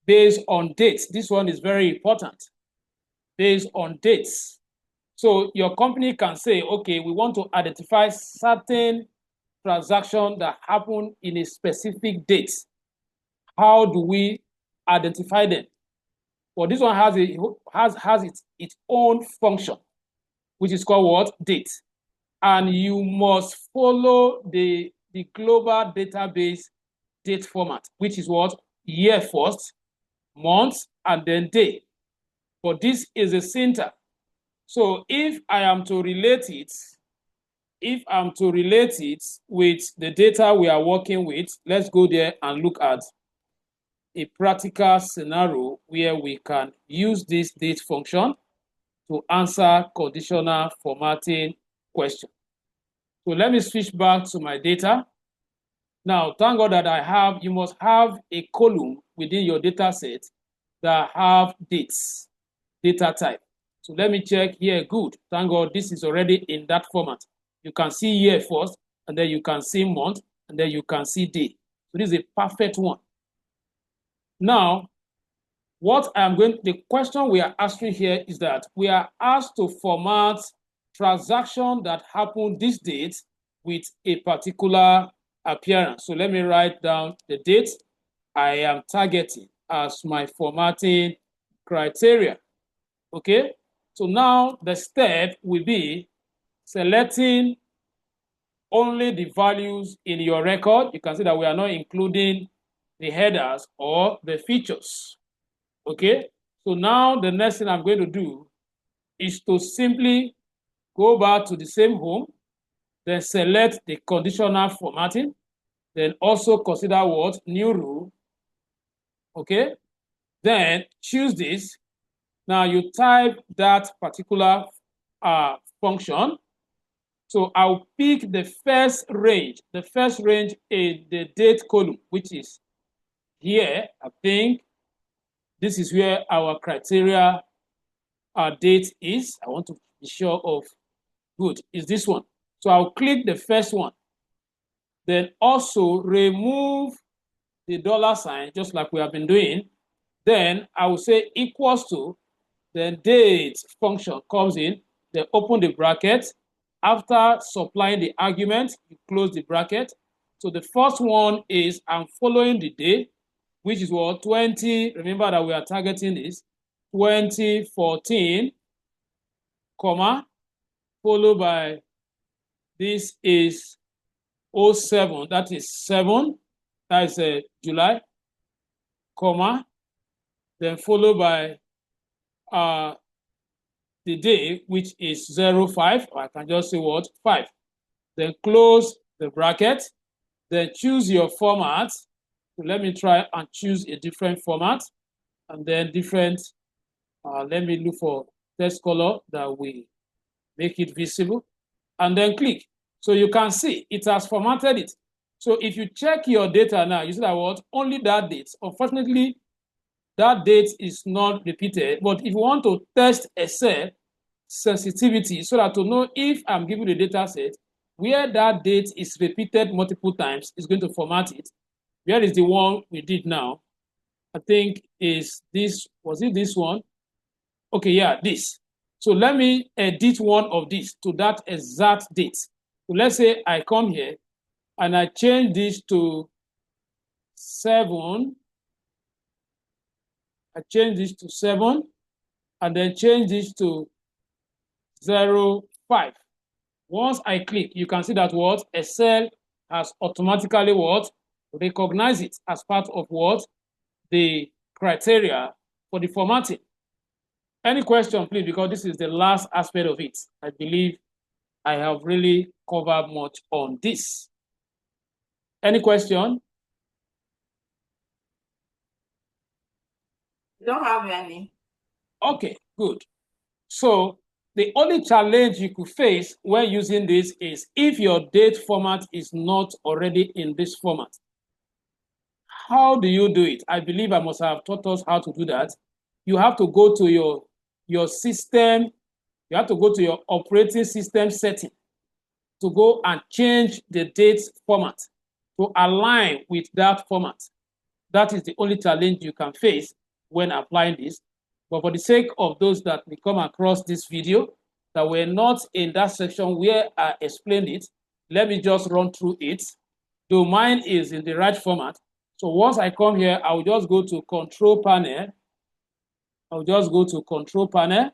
based on dates. This one is very important. Based on dates. So your company can say, okay, we want to identify certain transactions that happen in a specific date. How do we identify them? Well, this one has its own function, which is called what? Date. and you must follow the global database date format, which is what? Year first, month, and then day. But this is a syntax. So if I am to relate it, with the data we are working with, let's go there and look at a practical scenario where we can use this date function to answer conditional formatting question. So let me switch back to my data. Now, thank God that you must have a column within your data set that have dates, data type. So let me check here. Good. Thank God this is already in that format. You can see year first, and then you can see month, and then you can see day. So this is a perfect one. Now, the question we are asking here is that we are asked to format transaction that happened this date with a particular appearance. So let me write down the date I am targeting as my formatting criteria. Okay, so now the step will be selecting only the values in your record. You can see that we are not including the headers or the features. Okay, so now the next thing I'm going to do is to simply go back to the same home, then select the conditional formatting, then also consider what? New rule. Okay, then choose this. Now you type that particular function. So I'll pick the first range in the date column, which is here. I think this is where our criteria, our date is. I want to be sure of. Good, is this one. So I'll click the first one. Then also remove the $sign, just like we have been doing. Then I will say equals to, then date function comes in, then open the bracket. After supplying the argument, you close the bracket. So the first one is I'm following the day, which is what? 20, remember that we are targeting this, 2014, comma, followed by this is 07, that is 7, that is July, comma, then followed by the day, which is 05, or I can just say what? 5. Then close the bracket, then choose your format. So let me try and choose a different format, and then different, let me look for text color that will make it visible, and then click. So you can see it has formatted it. So if you check your data now, you see that what? Only that date. Unfortunately, that date is not repeated. But if you want to test Excel sensitivity so that to know if I'm giving the data set where that date is repeated multiple times, it's going to format it. Where is the one we did now? I think is this, was it this one? Okay, yeah, this. So let me edit one of these to that exact date. So let's say I come here and I change this to 7. I change this to 7 and then change this to 05. Once I click, you can see that what? Excel has automatically what? Recognize it as part of what? The criteria for the formatting. Any question, please, because this is the last aspect of it. I believe I have really covered much on this. Any question? Don't have any. Okay, good. So the only challenge you could face when using this is if your date format is not already in this format. How do you do it? I believe I must have taught us how to do that. You have to go to your system. You have to go to your operating system setting to go and change the date format to align with that format. That is the only challenge you can face when applying this. But for the sake of those that may come across this video that were not in that section where I explained it, let me just run through it. Though mine is in the right format. So once I come here, I'll just go to control panel. I'll just go to control panel.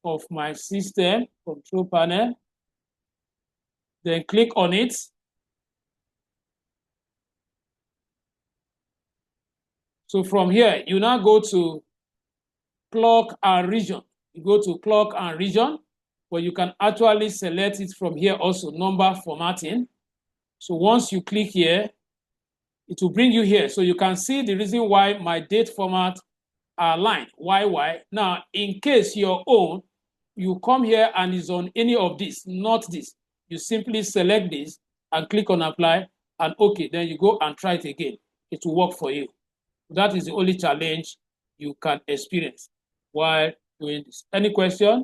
of my system, control panel, then click on it. So from here, you now go to clock and region. You go to clock and region, where you can actually select it from here also, number formatting. So once you click here, it will bring you here. So you can see the reason why my date format are aligned, YY. Now, in case your own, you come here and it's on any of this, not this. You simply select this and click on apply and okay, then you go and try it again. It will work for you. That is the only challenge you can experience while doing this. Any question?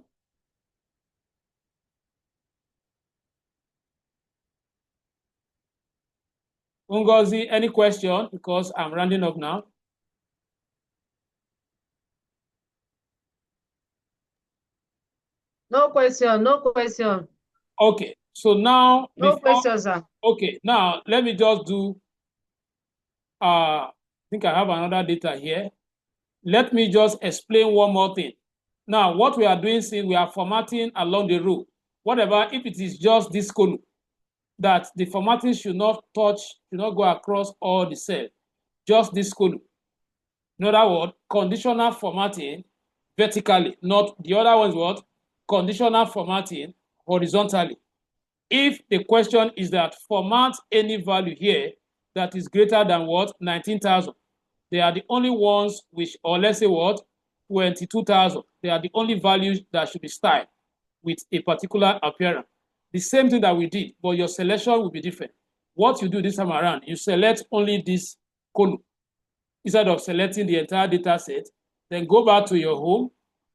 Ngozi, any question? Because I'm rounding up now. No question, no question. Okay, so now No question, sir. Okay, now let me just do I think I have another data here. Let me just explain one more thing. Now, what we are doing since we are formatting along the row, whatever, if it is just this column, that the formatting should not touch, should not go across all the cells, just this column. In other words, conditional formatting vertically, not the other ones what? Conditional formatting horizontally. If the question is that format any value here that is greater than what? 19,000. They are the only ones which, or let's say what? 22,000. They are the only values that should be styled with a particular appearance. The same thing that we did, but your selection will be different. What you do this time around, you select only this column instead of selecting the entire data set. Then go back to your home,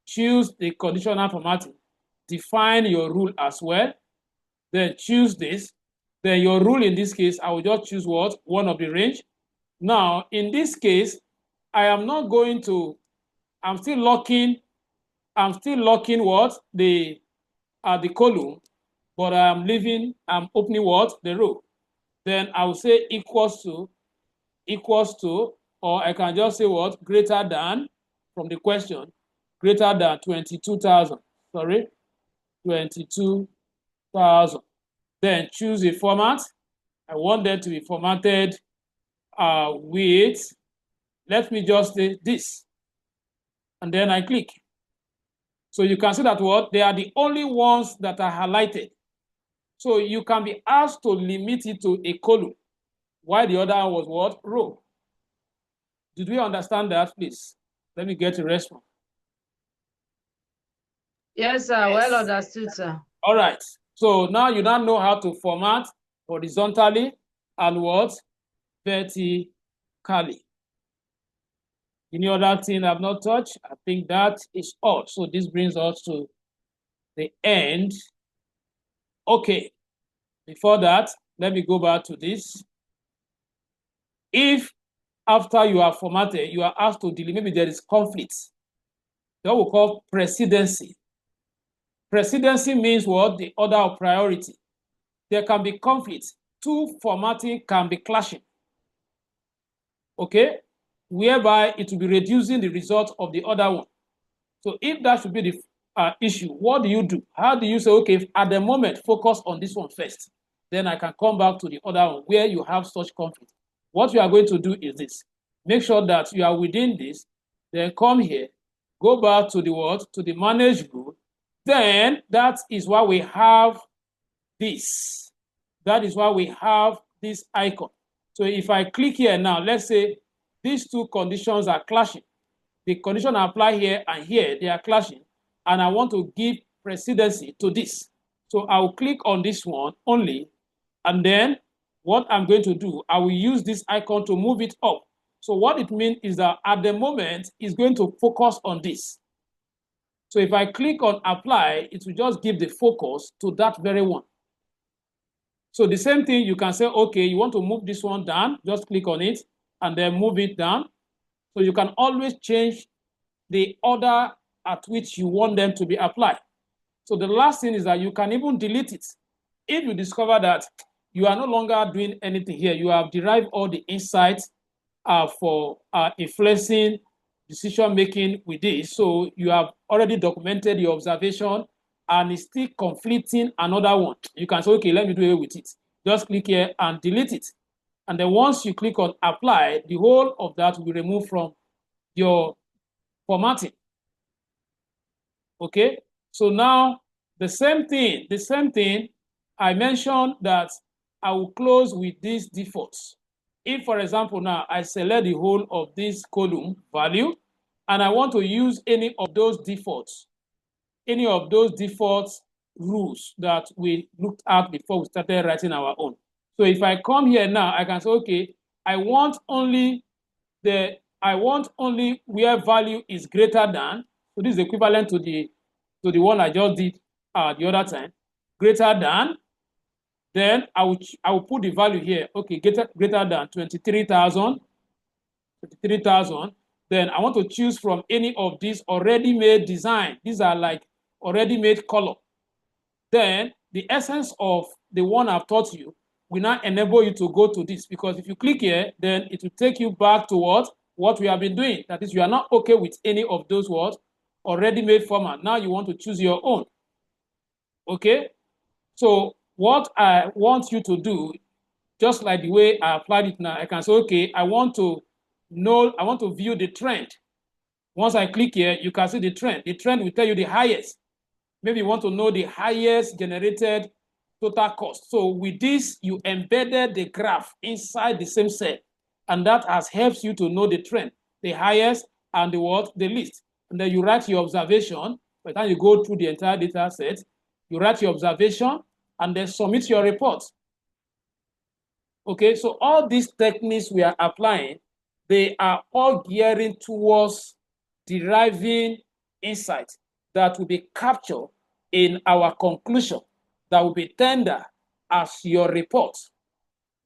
choose the conditional formatting, define your rule as well, then choose this. Then your rule in this case, I will just choose what? One of the range. Now, in this case, I am not going to, I'm still locking what? The column, but I'm opening what? The row. Then I will say equals to, or I can just say what? Greater than, from the question, greater than 22,000. Sorry, 22,000. Then choose a format. I want them to be formatted with, let me just say this. And then I click. So you can see that what? They are the only ones that are highlighted. So you can be asked to limit it to a column, while the other was what? Row. Did we understand that, please? Let me get a response. Yes, sir. Yes. Well understood, sir. All right. So now you now know how to format horizontally and what? Vertically. Any other thing I've not touched? I think that is all. So this brings us to the end. Okay. Before that, let me go back to this. If after you are formatted, you are asked to delete, maybe there is conflict, that we call precedency. Precedency means what? The order of priority. There can be conflict. Two formatting can be clashing. Okay? Whereby it will be reducing the result of the other one. So if that should be the issue, what do you do? How do you say, okay, at the moment, focus on this one first. Then I can come back to the other one where you have such conflict. What you are going to do is this. Make sure that you are within this. Then come here. Go back to the what? To the manage rule. Then that is why we have this. That is why we have this icon. So if I click here now, let's say these two conditions are clashing. The condition I apply here and here, they are clashing. And I want to give precedency to this. So I will click on this one only. And then what I'm going to do, I will use this icon to move it up. So what it means is that at the moment, it's going to focus on this. So if I click on apply, it will just give the focus to that very one. So the same thing, you can say, okay, you want to move this one down, just click on it and then move it down. So you can always change the order at which you want them to be applied. So the last thing is that you can even delete it. If you discover that you are no longer doing anything here, you have derived all the insights for influencing decision making with this. So you have already documented your observation and it's still conflicting another one. You can say, okay, let me do away with it. Just click here and delete it. And then once you click on apply, the whole of that will be removed from your formatting. Okay, so now the same thing, I mentioned that I will close with these defaults. If, for example, now I select the whole of this column value, and I want to use any of those defaults rules that we looked at before we started writing our own. So if I come here now, I can say, okay, I want only where value is greater than, so this is equivalent to the one I just did the other time, greater than, then I will put the value here, okay, greater than 23,000, then I want to choose from any of these already made design. These are like already made color. Then the essence of the one I've taught you will now enable you to go to this, because if you click here, then it will take you back to what we have been doing. That is, you are not okay with any of those words already made format. Now you want to choose your own. Okay? So what I want you to do, just like the way I applied it now, I can say, okay, I want to view the trend. Once I click here, you can see the trend. The trend will tell you the highest. Maybe you want to know the highest generated total cost. So with this, you embedded the graph inside the same cell. And that has helped you to know the trend, the highest and the least. And then you write your observation. By the time you go through the entire data set, you write your observation and then submit your report. Okay, so all these techniques we are applying, they are all gearing towards deriving insight that will be captured in our conclusion, that will be tendered as your report,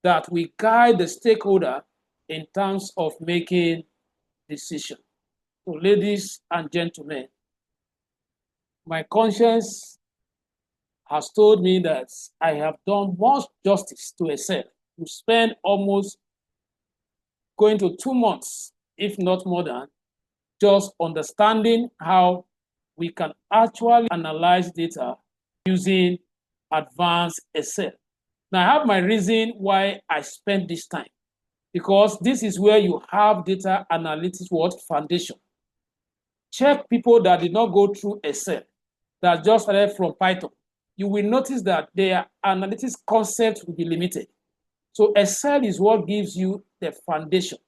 that will guide the stakeholder in terms of making decisions. So ladies and gentlemen, my conscience has told me that I have done much justice to Excel. To spend almost going to 2 months, if not more than, just understanding how we can actually analyze data using advanced Excel. Now, I have my reason why I spent this time, because this is where you have data analytics foundation. Check people that did not go through Excel, that just started from Python. You will notice that their analytics concept will be limited. So Excel is what gives you the foundation.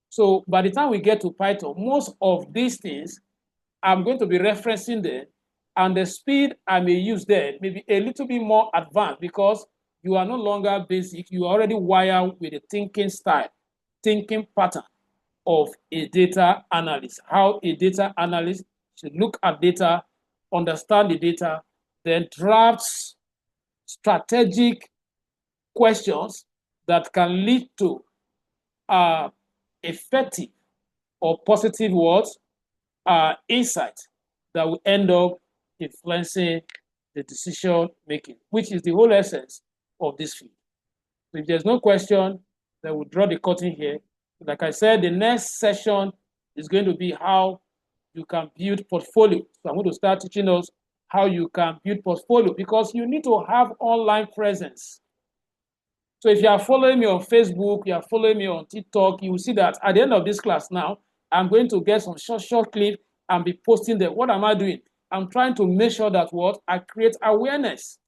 So by the time we get to Python, most of these things I'm going to be referencing there, and the speed I may use there may be a little bit more advanced, because you are no longer basic. You are already wired with a thinking style, thinking pattern of a data analyst, how a data analyst should look at data, understand the data, then drafts strategic questions that can lead to effective or positive words, insight that will end up influencing the decision making, which is the whole essence of this field. So if there's no question, then we'll draw the curtain here. Like I said, the next session is going to be how you can build portfolio. So I'm going to start teaching us how you can build portfolio, because you need to have online presence. So if you are following me on Facebook, you are following me on TikTok, you will see that at the end of this class now, I'm going to get some short clip and be posting them. What am I doing? I'm trying to make sure that I create awareness.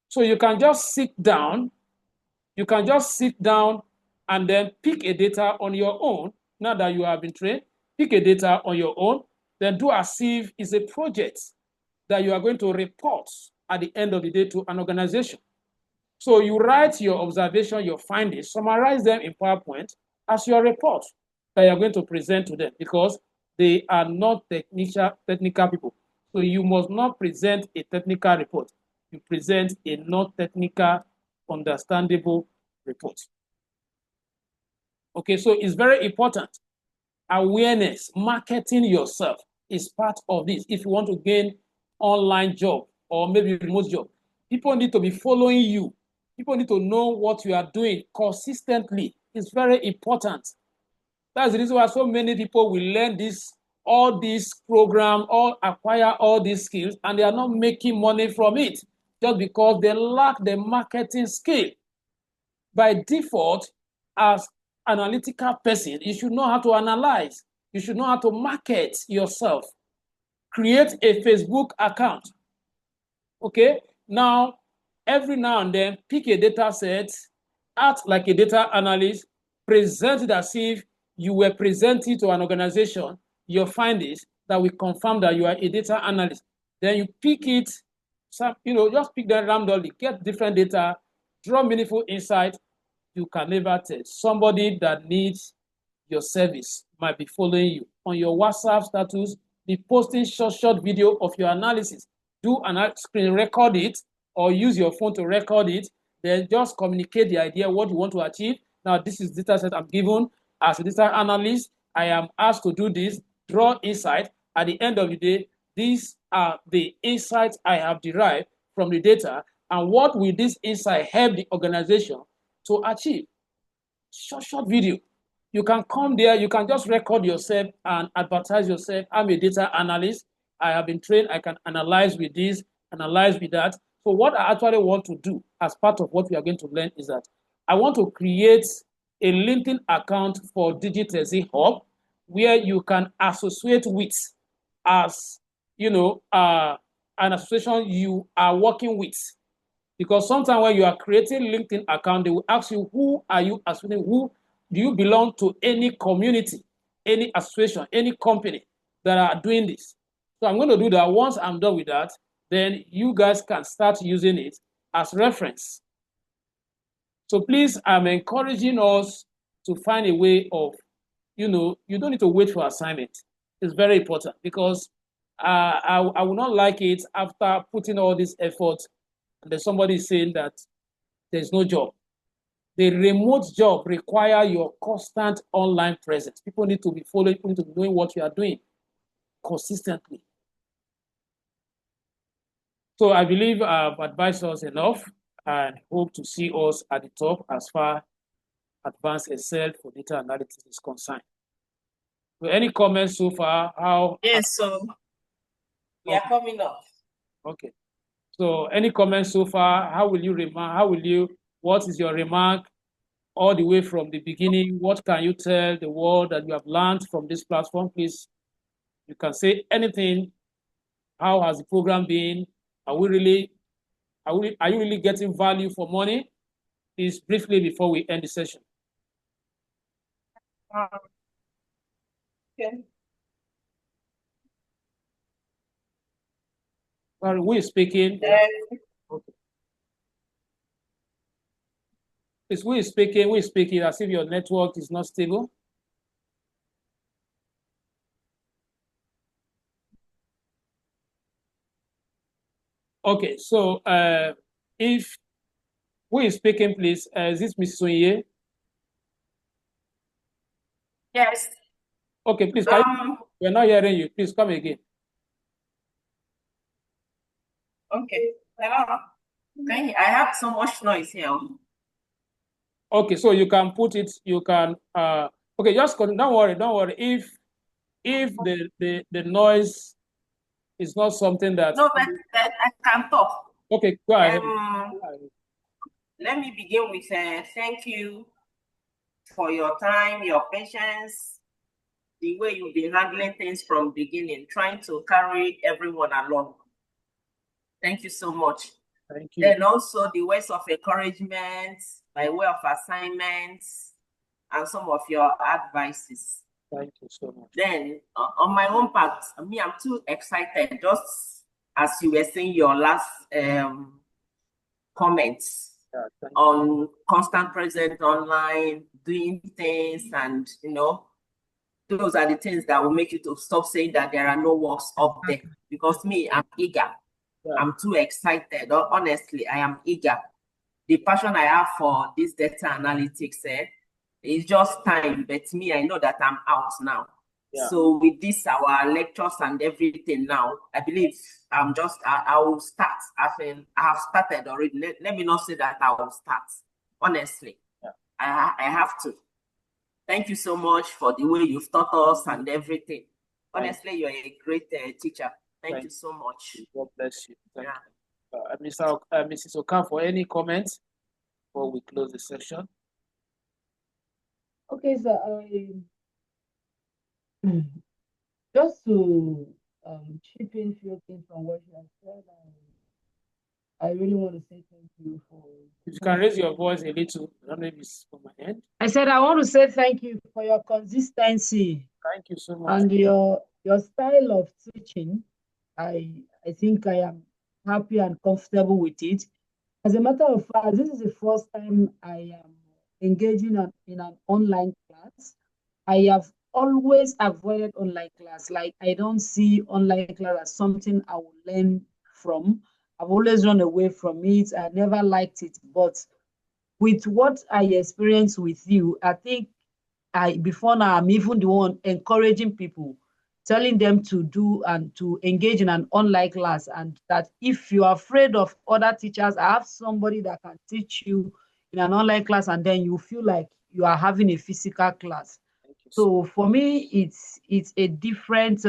So you can just sit down. You can just sit down and then pick a data on your own. Now that you have been trained, pick a data on your own, then do as if it's a project that you are going to report at the end of the day to an organization. So you write your observation, your findings, summarize them in PowerPoint as your report that you're going to present to them, because they are not technical people. So you must not present a technical report. You present a non-technical, understandable report. Okay, so it's very important. Awareness, marketing yourself is part of this. If you want to gain online job or maybe remote job, people need to be following you. People need to know what you are doing consistently. It's very important. That's the reason why so many people will learn all these program, or acquire all these skills, and they are not making money from it just because they lack the marketing skill. By default, as an analytical person, you should know how to analyze. You should know how to market yourself. Create a Facebook account. Okay? Now, every now and then, pick a data set, act like a data analyst, present it as if you were presenting to an organization your findings that will confirm that you are a data analyst. Then you pick it, just pick them randomly, get different data, draw meaningful insight. You can never tell. Somebody that needs your service might be following you on your WhatsApp status, be posting short video of your analysis. Do an screen record it, or use your phone to record it. Then just communicate the idea, what you want to achieve. Now, this is data set I'm given as a data analyst. I am asked to do this, draw insight. At the end of the day, these are the insights I have derived from the data, and what will this insight help the organization to achieve? Short video. You can come there, you can just record yourself and advertise yourself. I'm a data analyst. I have been trained. I can analyze with this, analyze with that. So what I actually want to do as part of what we are going to learn is that I want to create a LinkedIn account for Digital Hub, where you can associate with as, an association you are working with. Because sometimes when you are creating LinkedIn account, they will ask you, who are you associating? Who do you belong to? Any community, any association, any company that are doing this? So I'm going to do that. Once I'm done with that, then you guys can start using it as reference. So please, I'm encouraging us to find a way of, you don't need to wait for assignment. It's very important, because I would not like it after putting all this effort and then somebody is saying that there's no job. The remote job require your constant online presence. People need to be following, people need to be knowing what you are doing consistently. So I believe I've advised us enough, and hope to see us at the top as far advanced Excel for data analytics is concerned. So any comments so far? Yes, so we are coming up. Okay. So any comments so far? What is your remark all the way from the beginning? What can you tell the world that you have learned from this platform? Please, you can say anything. How has the program been? Are you really getting value for money? Please, briefly before we end the session. Okay. Sorry, who is speaking? Okay. Please, who is speaking? Who is speaking as if your network is not stable? Okay, so if who is speaking, please? Is this Ms. Sunye? Yes. Okay, please. We're not hearing you. Please come again. Okay. Hello. I have so much noise here. Okay, so you can put it. You can. Okay, just don't worry. Don't worry. If the noise is not something that. No, but I can talk. Okay, go ahead. Let me begin with thank you for your time, your patience, the way you've been handling things from beginning, trying to carry everyone along. Thank you so much. Thank you. Then also the words of encouragement by way of assignments and some of your advices. Thank you so much. Then on my own part, I'm too excited, just as you were saying your last comments on constant presence online, doing things, and those are the things that will make you to stop saying that there are no works up there. Because me, I'm eager. Yeah. I'm too excited. Honestly, I am eager. The passion I have for this data analytics is just time, but me, I know that I'm out now. Yeah. So with this, our lectures and everything now, I believe I will start. I have started already. Let me not say that I will start. Honestly, yeah. I have to. Thank you so much for the way you've taught us and everything. Honestly, you're a great teacher. Thank you so much. God bless you. Thank Yeah. you. Mrs. Okan, for any comments before we close the session? Okay, so just to chip in few things from what you have said, I really want to say thank you for. If you can raise your voice a little, I don't know if it's from my end. I said I want to say thank you for your consistency. Thank you so much. And your style of teaching. I think I am happy and comfortable with it. As a matter of fact, this is the first time I am engaging in an online class. I have always avoided online class. Like, I don't see online class as something I will learn from. I've always run away from it. I never liked it. But with what I experienced with you, I think before now I'm even the one encouraging people, telling them to do and to engage in an online class, and that if you're afraid of other teachers, I have somebody that can teach you in an online class, and then you feel like you are having a physical class. So for me, it's a different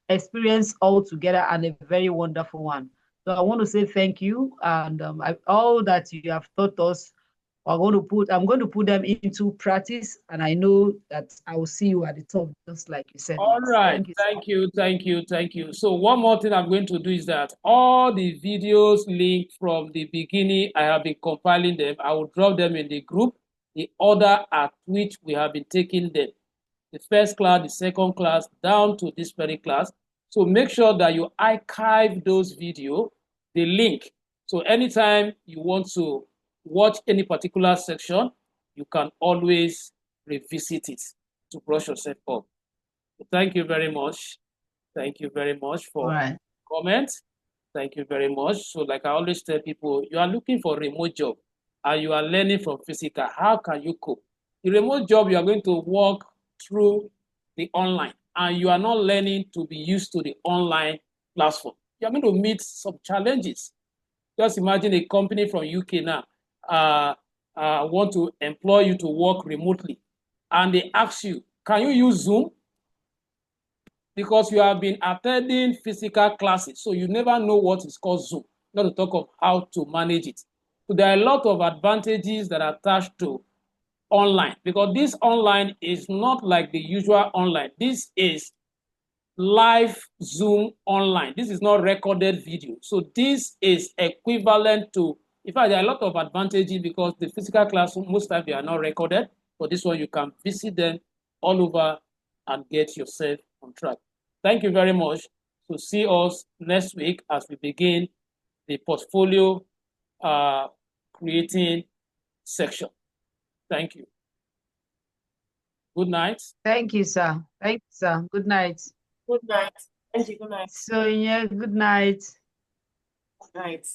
experience altogether, and a very wonderful one. So I want to say thank you, and all that you have taught us, I'm going to put them into practice, and I know that I will see you at the top, just like you said. All right. Thank you. So one more thing I'm going to do is that all the videos linked from the beginning, I have been compiling them. I will drop them in the group, the order at which we have been taking them. The first class, the second class, down to this very class. So make sure that you archive those videos, the link. So anytime you want to watch any particular section, you can always revisit it to brush yourself up. So thank you very much. Thank you very much for comments. Thank you very much. So like I always tell people, you are looking for a remote job and you are learning from physical. How can you cope? The remote job, you are going to work through the online, and you are not learning to be used to the online platform. You are going to meet some challenges. Just imagine a company from UK now want to employ you to work remotely, and they ask you, can you use Zoom? Because you have been attending physical classes, so you never know what is called Zoom, not to talk of how to manage it. So there are a lot of advantages that are attached to online, because this online is not like the usual online. This is live Zoom online. This is not recorded video. So this is equivalent to, in fact, there are a lot of advantages because the physical class, most times they are not recorded, but this one you can visit them all over and get yourself on track. Thank you very much. So see us next week as we begin the portfolio creating section. Thank you. Good night. Thank you, sir. Thank you, sir. Good night. Good night. Thank you. Good night. So, yeah, good night. Good night.